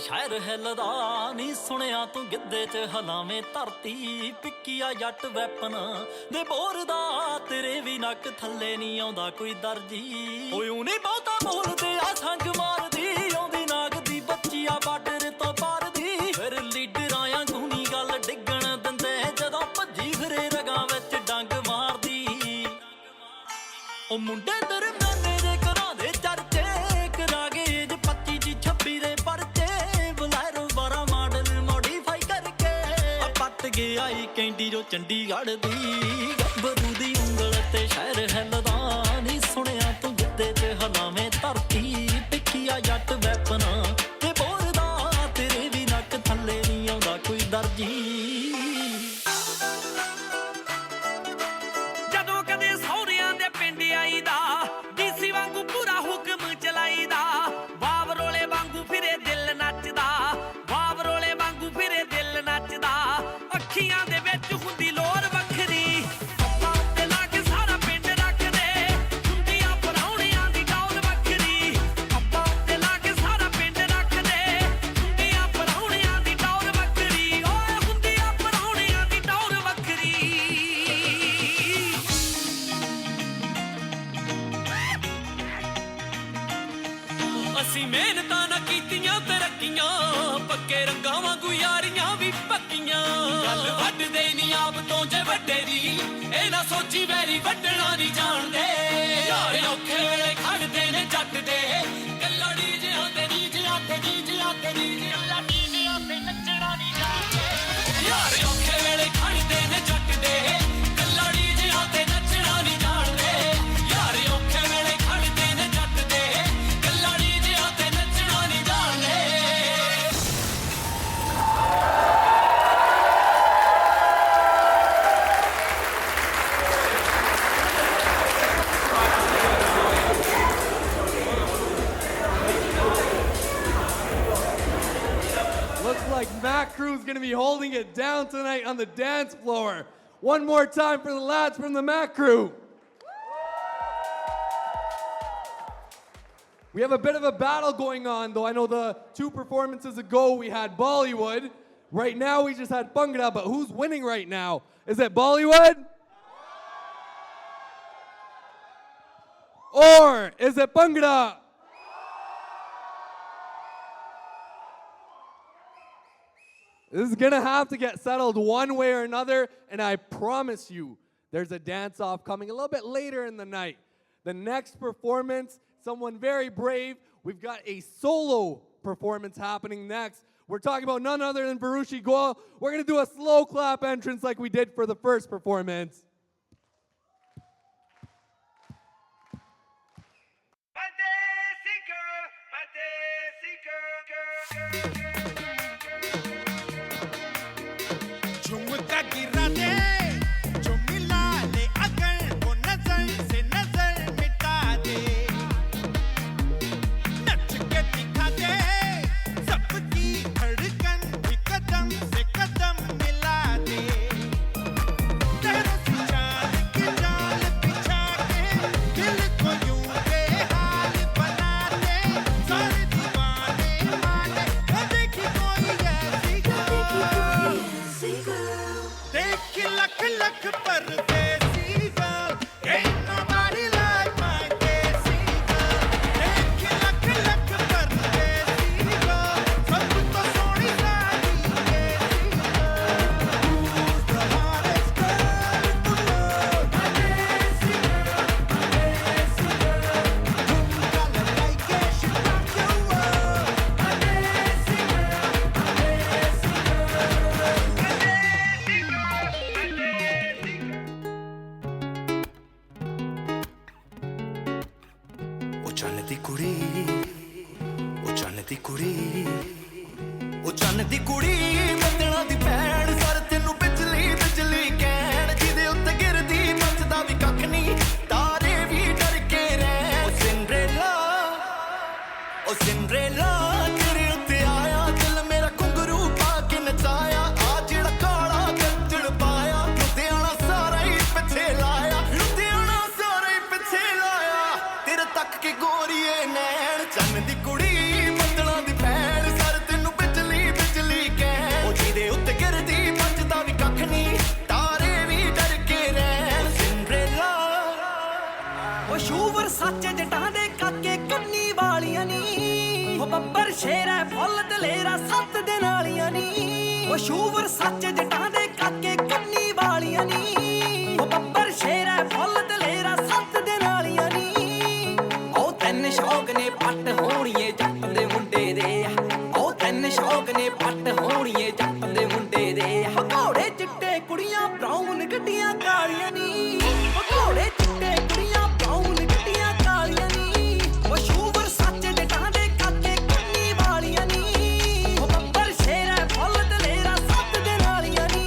ਸ਼ਹਿਰ ਹਿੱਲਦਾ ਨੀ ਸੁਣਿਆ ਤੂੰ ਗਿੱਧੇ 'ਚ ਹਲਾਵੇਂ ਧਰਤੀ ਪਿੱਕੀਆ ਜੱਟ ਵੈਪਨ ਦੇ ਬੋਰਦਾ ਤੇਰੇ ਵੀ ਨੱਕ ਥੱਲੇ ਨਹੀਂ ਆਉਂਦਾ ਕੋਈ ਦਰਜੀ ਓਏ ਊ ਨਹੀਂ ਬਹੁਤਾ ਬੋਲਦੇ ਆ ਸੰਗ ਮਾਰਦੀ ਆਉਂਦੀ ਨਾਗ ਦੀ ਬੱਚੀ ਆ ਬਾਰਡਰ ਤੋਂ ਪਾਰ ਦੀ ਫਿਰ ਲੀਡਰਾਂ ਵਾਂਗੂ ਨੀ ਗੱਲ ਡਿੱਗਣ ਦਿੰਦੇ ਜਦੋਂ ਭੱਜੀ ਫਿਰੇ ਰਗਾਂ ਵਿੱਚ ਡੰਗ ਮਾਰਦੀ ਉਹ ਮੁੰਡੇ ਦਰਮਿਆਨੇ ਦੇ ਘਰਾਂ ਦੇ ਚਰਚੇ ਕਰਾਗੇ ਏਜ 25 ਦੀ 26 ਦੇ ਪਰਚੇ ਬੁਲੈਰੋ 12 ਮਾਡਲ ਮੋਡੀਫਾਈ ਕਰਕੇ ਪੱਟ ਗਿਆ ਈ ਕੈਂਡੀ ਜੋ ਚੰਡੀਗੜ੍ਹ ਦੀ ਗੱਭਰੂ ਦੀ ਉਂਗਲ ਤੇ ਸ਼ਹਿਰ ਹਿੱਲਦਾ ਨੀ ਸੁਣਿਆ ਤੂੰ ਗਿੱਧੇ 'ਚ ਹਲਾਵੇਂ ਧਰਤੀ ਪਿੱਖੀਆ ਜੱਟ ਵੈਪਨ ਤੇ ਬੋਰਦਾ ਤੇਰੇ ਵੀ ਨੱਕ ਥੱਲੇ ਨਹੀਂ ਆਉਂਦਾ ਕੋਈ ਦਰਜੀ ਜਦੋਂ ਕਦੇ ਸਹੁਰਿਆਂ ਦੇ ਪਿੰਡ ਆਈਦਾ ਡੀਸੀ ਵਾਂਗੂ ਪੂਰਾ ਹੁਕਮ ਚਲਾਈਦਾ ਵਾਵ ਰੋਲੇ ਵਾਂਗੂ ਫਿਰੇ ਦਿਲ ਨੱਚਦਾ ਵਾਵ ਰੋਲੇ ਵਾਂਗੂ ਫਿਰੇ ਦਿਲ ਨੱਚਦਾ ਅੱਖੀਆਂ ਦੇ ਵਿੱਚ ਹੁੰਦੀ ਲੋਰ ਵੱਖਰੀ ਪੱਪਾਂ ਉੱਤੇ ਲਾ ਕੇ ਸਾਰਾ ਪਿੰਡ ਰੱਖਦੇ ਹੁੰਦੀਆਂ ਪਰਾਉਣਿਆਂ ਦੀ ਟੌਰ ਵੱਖਰੀ ਪੱਪਾਂ ਉੱਤੇ ਲਾ ਕੇ ਸਾਰਾ ਪਿੰਡ ਰੱਖਦੇ ਹੁੰਦੀਆਂ ਪਰਾਉਣਿਆਂ ਦੀ ਟੌਰ ਵੱਖਰੀ ਓਏ ਹੁੰਦੀਆਂ ਪਰਾਉਣਿਆਂ ਦੀ ਟੌਰ ਵੱਖਰੀ ਅਸੀਂ ਮਿਹਨਤਾਂ ਨਾ ਕੀਤੀਆਂ ਤਰੱਕੀਆਂ ਪੱਕੇ ਰੰਗਾਂ ਵਾਂਗੂ ਯਾਰੀਆਂ ਵੀ ਪੱਕੀਆਂ ਗੱਲ ਵੱਢਦੇ ਨਹੀਂ ਆਪ ਤੋਂ ਜੇ ਵੱਡੇ ਦੀ ਇਹ ਨਾ ਸੋਚੀ ਵੈਰੀ ਵੱਢਣਾ ਨਹੀਂ ਜਾਣਦੇ ਯਾਰ ਔਖੇ ਵੇਲੇ ਖੜਦੇ ਨੇ ਜੱਟ ਦੇ ਕੱਲਾ ਡੀਜਿਆਂ ਤੇ ਡੀਜਿਆਂ ਤੇ ਡੀਜਿਆਂ ਤੇ ਡੀਜਿਆਂ ਤੇ ਨੱਚਣਾ ਨਹੀਂ ਜਾਣਦੇ ਯਾਰ ਔਖੇ ਵੇਲੇ ਖੜਦੇ ਨੇ ਜੱਟ ਦੇ ਕੱਲਾ ਡੀਜਿਆਂ ਤੇ ਨੱਚਣਾ ਨਹੀਂ ਜਾਣਦੇ ਯਾਰ ਔਖੇ ਵੇਲੇ ਖੜਦੇ ਨੇ ਜੱਟ ਦੇ ਕੱਲਾ ਡੀਜਿਆਂ ਤੇ ਨੱਚਣਾ ਨਹੀਂ ਜਾਣਦੇ Looks like Mac Crew's gonna be holding it down tonight on the dance floor. One more time for the lads from the Mac Crew. We have a bit of a battle going on, though. I know the 2 performances ago we had Bollywood. Right now we just had Bhangra, but who's winning right now? Is it Bollywood? Or is it Bhangra? This is gonna have to get settled one way or another, and I promise you, there's a dance-off coming a little bit later in the night. The next performance, someone very brave. We've got a solo performance happening next. We're talking about none other than Varushi Goel. We're gonna do a slow clap entrance like we did for the first performance. झुमका गिरा दे जो मिला ले अगर वो नजर से नजर मिटा दे नच के दिखा दे सबकी धड़कन भी कदम से कदम मिला दे तेरे से चाल की जाल बिछा के दिल को यूं बेहाल बना दे सारे दीवाने माने न देखी कोई ऐसी देखी लख लख परदेसी girl, ain't nobody like my desi girl. देखी लख लख परदेसी girl, सब तो सोनी सारी देसी girl. Who's the hottest girl in the world? My desi girl, my desi girl. झुमका लगाई के she rock your world. My desi girl, my desi girl. My desi girl. ਉਹ ਚੰਨ ਦੀ ਕੁੜੀ ਉਹ ਚੰਨ ਦੀ ਕੁੜੀ ਉਹ ਚੰਨ ਦੀ ਕੁੜੀ ਬੱਦਲਾਂ ਦੀ ਭੈਣ ਸਰ ਤੈਨੂੰ ਬਿਜਲੀ ਬਿਜਲੀ ਕਹਿਣ ਜਿਹਦੇ ਉੱਤੇ ਗਿਰਦੀ ਮੱਚਦਾ ਵੀ ਕੱਖ ਨਹੀਂ ਤਾਰੇ ਵੀ ਡਰ ਕੇ ਰਹਿ ਉਹ ਸਿੰਡਰੇਲਾ ਤੇਰੇ ਉੱਤੇ ਆਇਆ ਦਿਲ ਮੇਰਾ ਘੁੰਗਰੂ ਪਾ ਕੇ ਨਚਾਇਆ ਆ ਜਿਹੜਾ ਕਾਲਾ ਗੱਜੜ ਪਾਇਆ ਲੁਧਿਆਣਾ ਸਾਰਾ ਹੀ ਪਿੱਛੇ ਲਾਇਆ ਲੁਧਿਆਣਾ ਸਾਰਾ ਹੀ ਪਿੱਛੇ ਲਾਇਆ ਤੇਰੇ ਤੱਕ ਕੇ ਗੋਰੀਏ ਨੈਣ ਚੰਨ ਦੀ ਕੁੜੀ ਬੱਦਲਾਂ ਦੀ ਭੈਣ ਸਰ ਤੈਨੂੰ ਦੇ ਨਾਲੀਆਂ ਨੀ ਉਹ ਸ਼ੂਵਰ ਸੱਚ ਜਟਾਂ ਦੇ ਕਾਕੇ ਕੰਨੀ ਵਾਲੀਆਂ ਨੀ ਉਹ ਬੱਬਰ ਸ਼ੇਰ ਹੈ ਫੁੱਲ ਦਲੇਰਾ ਸੱਤ ਦੇ ਨਾਲੀਆਂ ਨੀ ਉਹ ਤਿੰਨ ਸ਼ੌਕ ਨੇ ਪੱਟ ਹੋਣੀਏ ਜੱਟ ਦੇ ਮੁੰਡੇ ਦੇ ਉਹ ਤਿੰਨ ਸ਼ੌਕ ਨੇ ਪੱਟ ਹੋਣੀਏ ਜੱਟ ਦੇ ਮੁੰਡੇ ਦੇ ਘੋੜੇ ਚਿੱਟੇ ਕੁੜੀਆਂ ਬਰਾਊਨ ਗੱਡੀਆਂ ਕਾਲੀਆਂ ਨੀ ਘੋੜੇ ਚਿੱਟੇ ਕੁੜੀਆਂ ਬਰਾਊਨ ਗੱਡੀਆਂ ਕਾਲੀਆਂ ਨੀ ਉਹ ਸ਼ੂਵਰ ਸੱਚ ਜਟਾਂ ਦੇ ਕਾਕੇ ਕੰਨੀ ਵਾਲੀਆਂ ਨੀ ਉਹ ਬੱਬਰ ਸ਼ੇਰ ਹੈ ਫੁੱਲ ਦਲੇਰਾ ਸੱਤ ਦੇ ਨਾਲੀਆਂ ਨੀ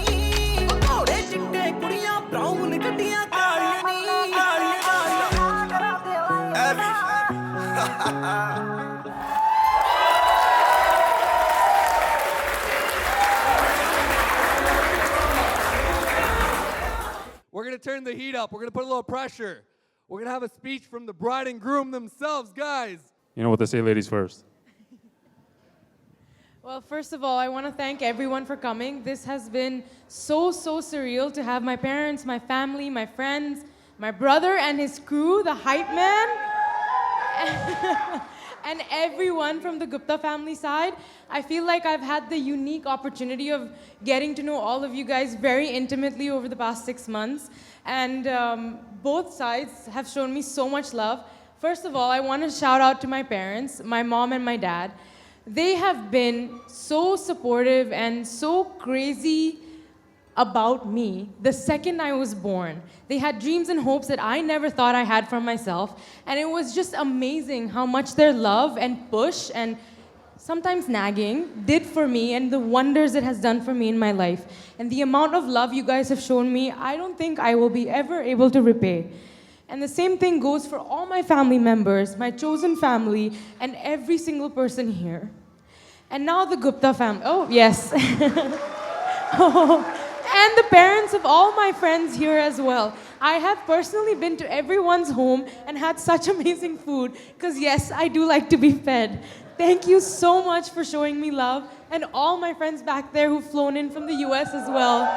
ਉਹ ਘੋੜੇ ਚਿੱਟੇ ਕੁੜੀਆਂ ਬਰਾਊਨ ਗੱਡੀਆਂ ਕਾਲੀਆਂ ਨੀ We're going to turn the heat up. We're going to put a little pressure. We're going to have a speech from the bride and groom themselves, guys. You know what they say, ladies first. Well, first of all, I want to thank everyone for coming. This has been so surreal to have my parents, my family, my friends, my brother and his crew, the hype man, and everyone from the Gupta family side. I feel like I've had the unique opportunity of getting to know all of you guys very intimately over the past 6 months. And both sides have shown me so much love. First of all, I want to shout out to my parents, my mom and my dad. They have been so supportive and so crazy about me the second I was born. They had dreams and hopes that I never thought I had for myself. And it was just amazing how much their love and push and sometimes nagging did for me and the wonders it has done for me in my life. And the amount of love you guys have shown me, I don't think I will be ever able to repay. And the same thing goes for all my family members, my chosen family, and every single person here. And now the Gupta family. Oh, yes. And the parents of all my friends here as well. I have personally been to everyone's home and had such amazing food, because yes, I do like to be fed. Thank you so much for showing me love, and all my friends back there who've flown in from the US as well.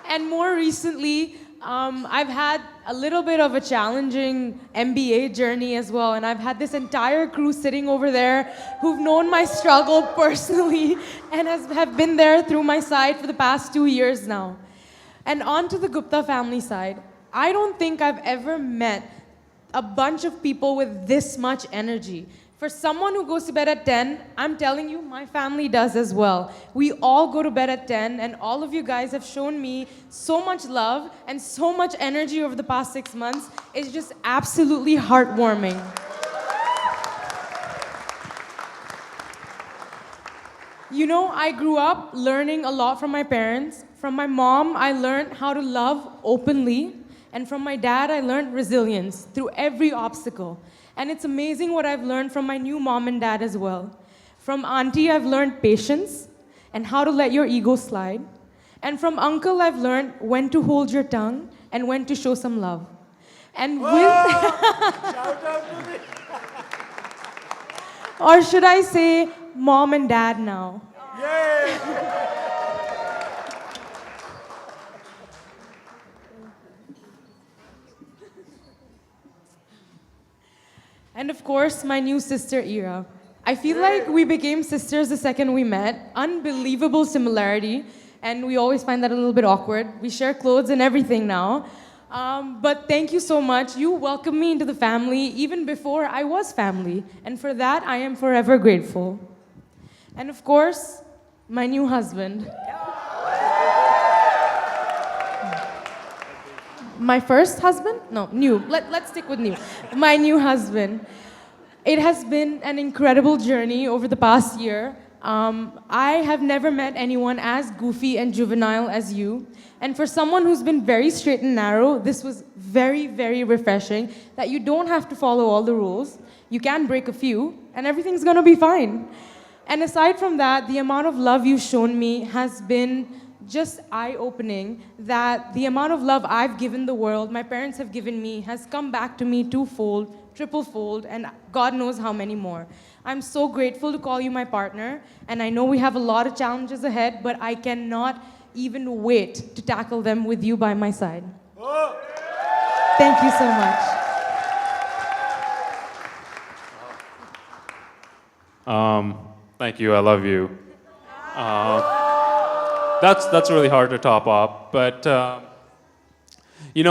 And more recently, I've had a little bit of a challenging MBA journey as well, and I've had this entire crew sitting over there who've known my struggle personally and have been there through my side for the past 2 years now. And on to the Gupta family side, I don't think I've ever met a bunch of people with this much energy. For someone who goes to bed at 10, I'm telling you, my family does as well. We all go to bed at 10, and all of you guys have shown me so much love and so much energy over the past 6 months. It's just absolutely heartwarming. You know, I grew up learning a lot from my parents. From my mom, I learned how to love openly. And from my dad, I learned resilience through every obstacle. And it's amazing what I've learned from my new mom and dad as well. From auntie, I've learned patience and how to let your ego slide. And from uncle, I've learned when to hold your tongue and when to show some love. And or should I say mom and dad now? And of course, my new sister, Ira. I feel like we became sisters the second we met. Unbelievable similarity. And we always find that a little bit awkward. We share clothes and everything now. But thank you so much. You welcomed me into the family even before I was family. And for that, I am forever grateful. And of course, my new husband. My first husband? No, new. Let's stick with new. My new husband. It has been an incredible journey over the past year. I have never met anyone as goofy and juvenile as you. And for someone who's been very straight and narrow, this was very, very refreshing that you don't have to follow all the rules. You can break a few, and everything's gonna be fine. And aside from that, the amount of love you've shown me has been just eye-opening, that the amount of love I've given the world, my parents have given me, has come back to me twofold, triple-fold, and God knows how many more. I'm so grateful to call you my partner, and I know we have a lot of challenges ahead, but I cannot even wait to tackle them with you by my side. Thank you so much. Thank you. I love you. That's really hard to top up, but if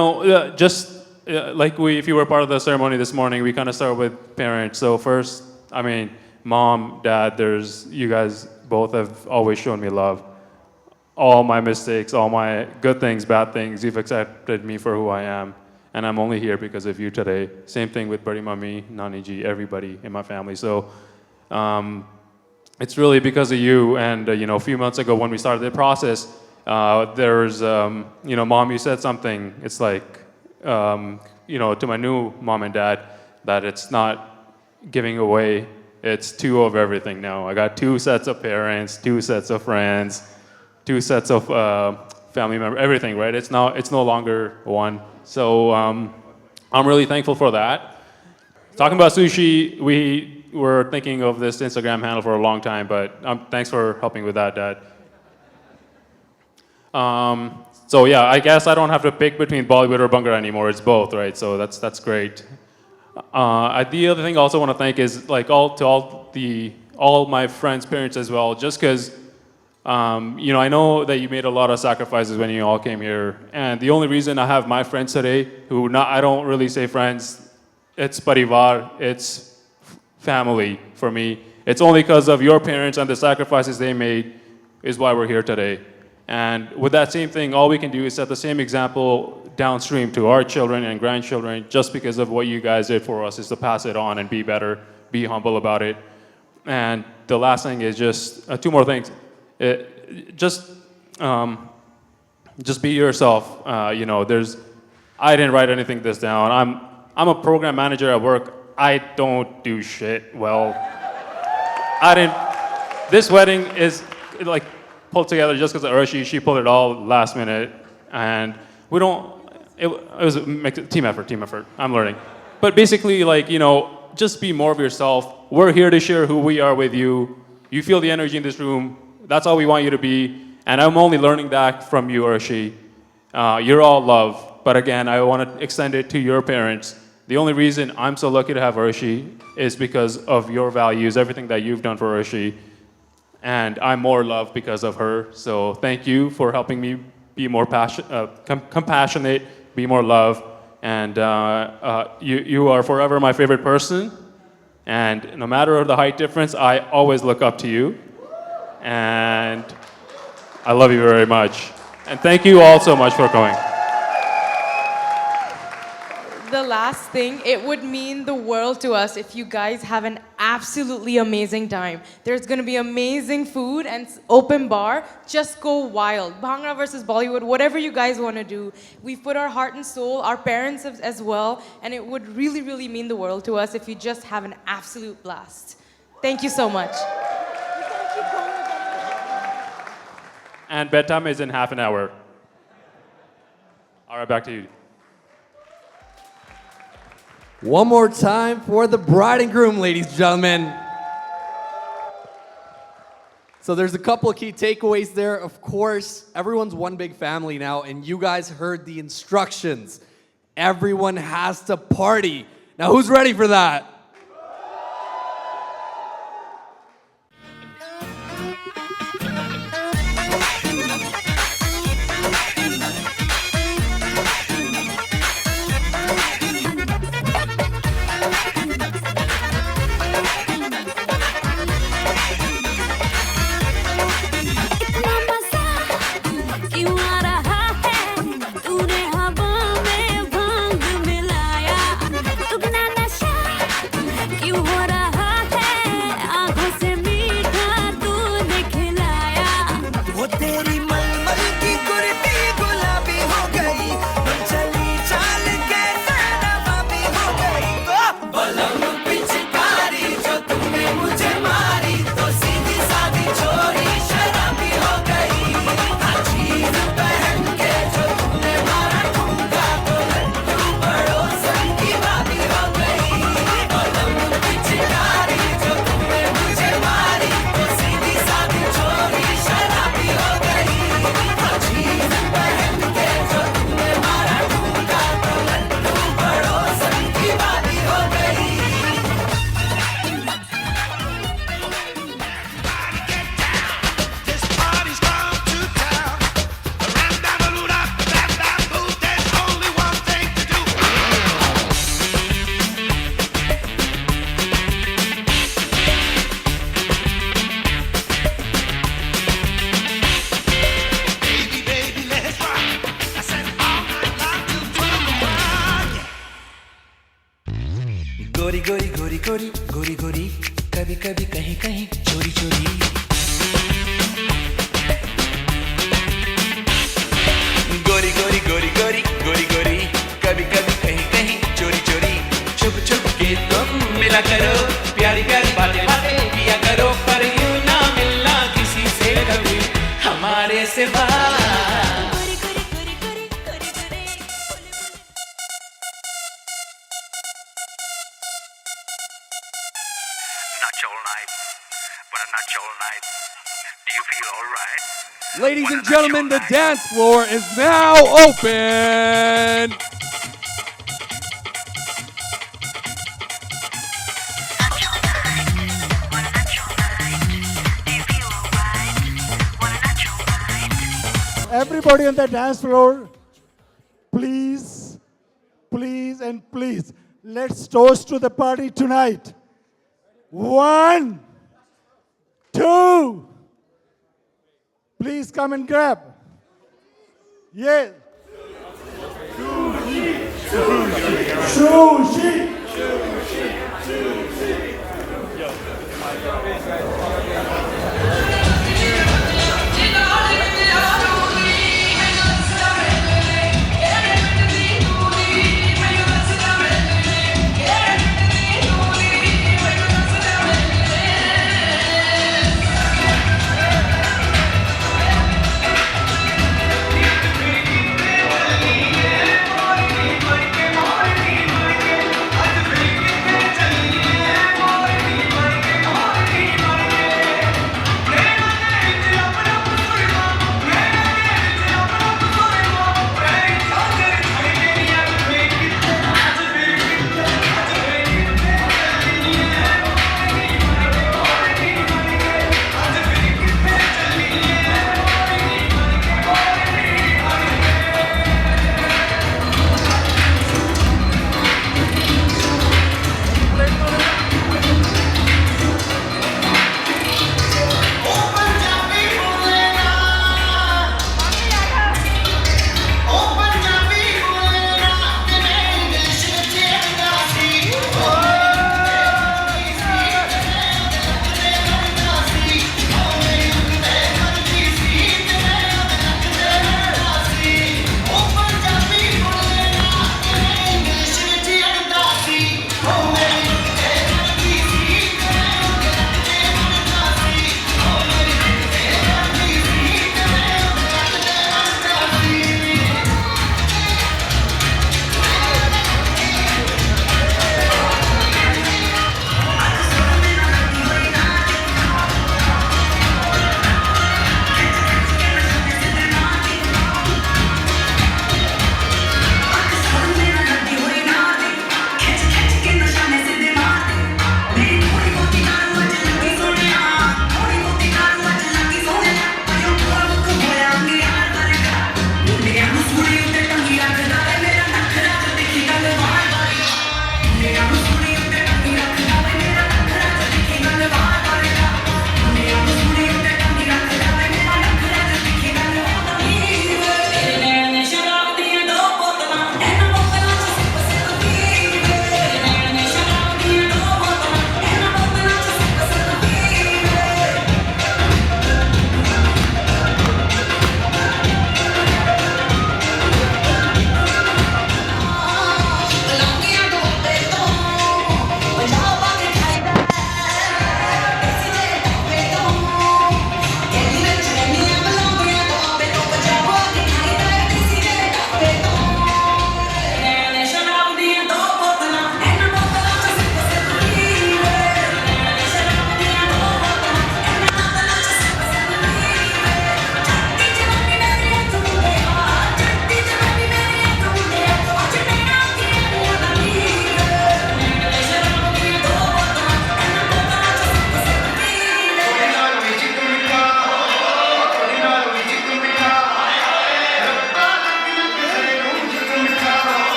you were part of the ceremony this morning, we kind of started with parents. So first, I mean, mom, dad, you guys both have always shown me love. All my mistakes, all my good things, bad things, you've accepted me for who I am, and I'm only here because of you today. Same thing with Badi Mummy, Nani Ji, everybody in my family. So it's really because of you. And a few months ago when we started the process, there was, Mom, you said something. It's like, to my new mom and dad, that it's not giving away. It's two of everything now. I got two sets of parents, two sets of friends, two sets of family members, everything, right? It's no longer one. So I'm really thankful for that. Talking about sushi, we were thinking of this Instagram handle for a long time, but thanks for helping with that, Dad. So yeah, I guess I don't have to pick between Bollywood or Bhangra anymore. It's both, right? So that's great. The other thing I also want to thank is like all my friends' parents as well, just because I know that you made a lot of sacrifices when you all came here, and the only reason I have my friends today, I don't really say friends, it's parivar, it's family for me. It's only because of your parents and the sacrifices they made is why we're here today. And with that same thing, all we can do is set the same example downstream to our children and grandchildren. Just because of what you guys did for us is to pass it on and be better, be humble about it. And the last thing is just two more things. Just be yourself. I didn't write anything this down. I'm a program manager at work. I don't do shit well. This wedding is like pulled together just because of Arshi. She pulled it all last minute, and it was a team effort. I'm learning. But basically, just be more of yourself. We're here to share who we are with you. You feel the energy in this room. That's all we want you to be. And I'm only learning that from you, Arshi. You're all love. But again, I want to extend it to your parents. The only reason I'm so lucky to have Arshi is because of your values, everything that you've done for Arshi. And I'm more loved because of her. So thank you for helping me be more compassionate, be more loved. And you are forever my favorite person. And no matter the height difference, I always look up to you. And I love you very much. And thank you all so much for coming. The last thing, it would mean the world to us if you guys have an absolutely amazing time. There's gonna be amazing food and open bar. Just go wild. Bhangra versus Bollywood, whatever you guys wanna do. We've put our heart and soul, our parents as well, and it would really, really mean the world to us if you just have an absolute blast. Thank you so much. And bedtime is in half an hour. All right, back to you. One more time for the bride and groom, ladies and gentlemen. So there's a couple of key takeaways there. Of course, everyone's one big family now, and you guys heard the instructions. Everyone has to party. Now, who's ready for that? गोरी गोरी गोरी कभी कभी कहीं कहीं चोरी चोरी गोरी गोरी गोरी गोरी गोरी गोरी कभी कभी कहीं कहीं चोरी चोरी छुप छुप के तुम मिला करो प्यारी प्यारी बातें बातें किया करो पर यूं ना मिलना किसी से कभी हमारे सिवा Ladies and gentlemen, the dance floor is now open. Everybody on the dance floor, please, please, and please, let's toast to the party tonight. 1, 2, please come and grab. Yes. Sushi.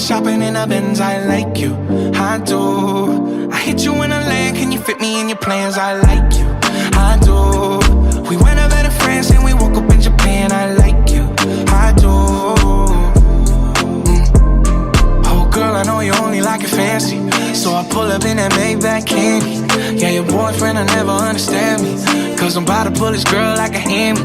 shopping in a Benz, I like you, I do. I hit you in a land, can you fit me in your plans? I like you, I do. We went over to France and we woke up in Japan, I like you, I do. Oh girl, I know you only like it fancy, so I pull up in that Maybach candy. Yeah, your boyfriend will never understand me, cause I'm about to pull this girl like a hammy.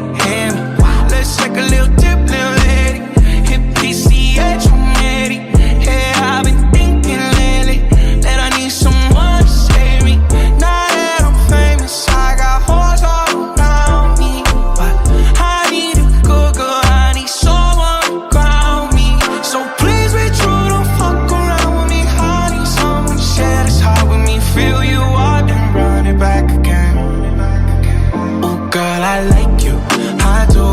Let's take a little dip, little lady. Hit PCH, I'm ready. Yeah, I've been thinking lately that I need someone to save me. Now that I'm famous, I got hoes all around me, but I need a good girl, I need someone to ground me. So please be true, don't fuck around with me. I need someone to share this heart with me. Feel you out and run it back again. Oh girl, I like you, I do.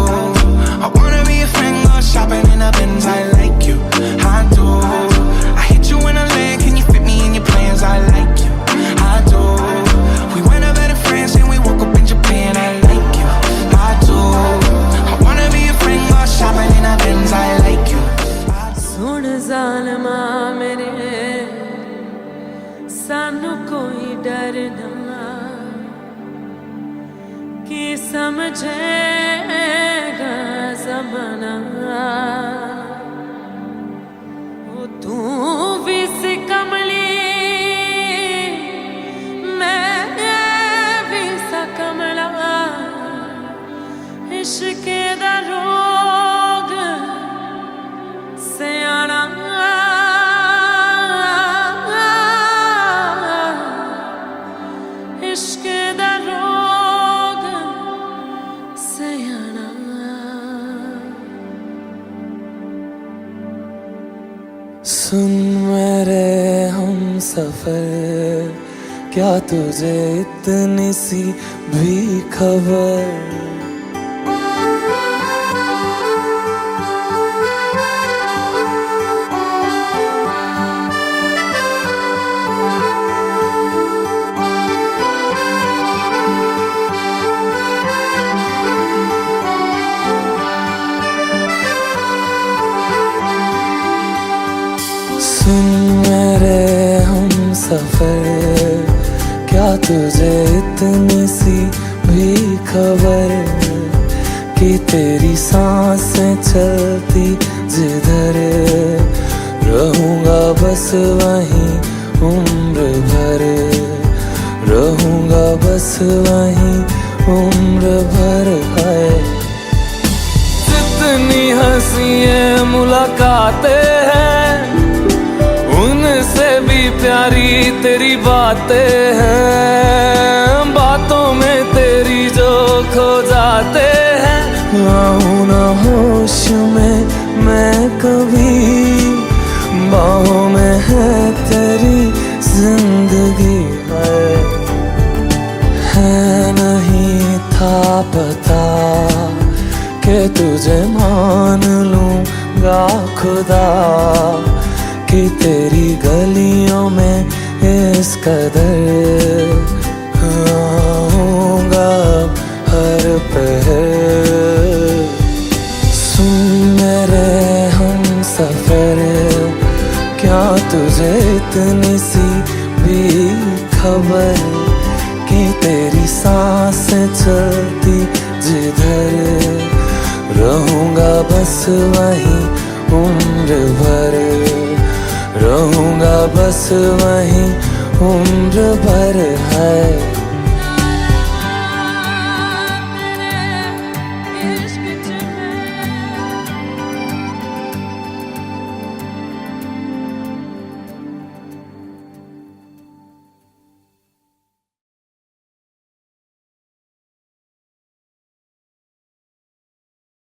I wanna be a friend, go shopping in a Benz, I like you, I do. I hit you in a land, can you fit me in your plans? I like you, I do. We went over to France and we woke up in Japan, I like you, I do. I wanna be a friend, go shopping in a Benz, I like you. सुन ज़ालिमा मेरे सानू कोई डर ना कि समझेगा ज़माना ओ तू भी सी कमली मैं भी सा कमला इश्क़ दा रोग सयाना इश्क़ दा रोग सयाना सुन मेरे हम सफर क्या तुझे इतनी सी भी खबर सुन मेरे हम सफर क्या तुझे इतनी सी भी खबर कि तेरी सांसें चलती जिधर रहूंगा बस वहीं उम्र भर रहूंगा बस वहीं उम्र भर है जितनी हंसी मुलाकातें हैं उनसे भी प्यारी तेरी बातें हैं बातों में तेरी जो खो जाते हैं आऊं ना होश में मैं कभी बाहों में है तेरी जिंदगी है नहीं था पता कि तुझे मान लूंगा खुदा कि तेरी गलियों में इस कदर आऊंगा हर पहर सुन मेरे हम सफर क्या तुझे इतनी सी भी खबर कि तेरी सांसें चलती जिधर रहूंगा बस वहीं उम्र भर रहूंगा बस वहीं उम्र भर है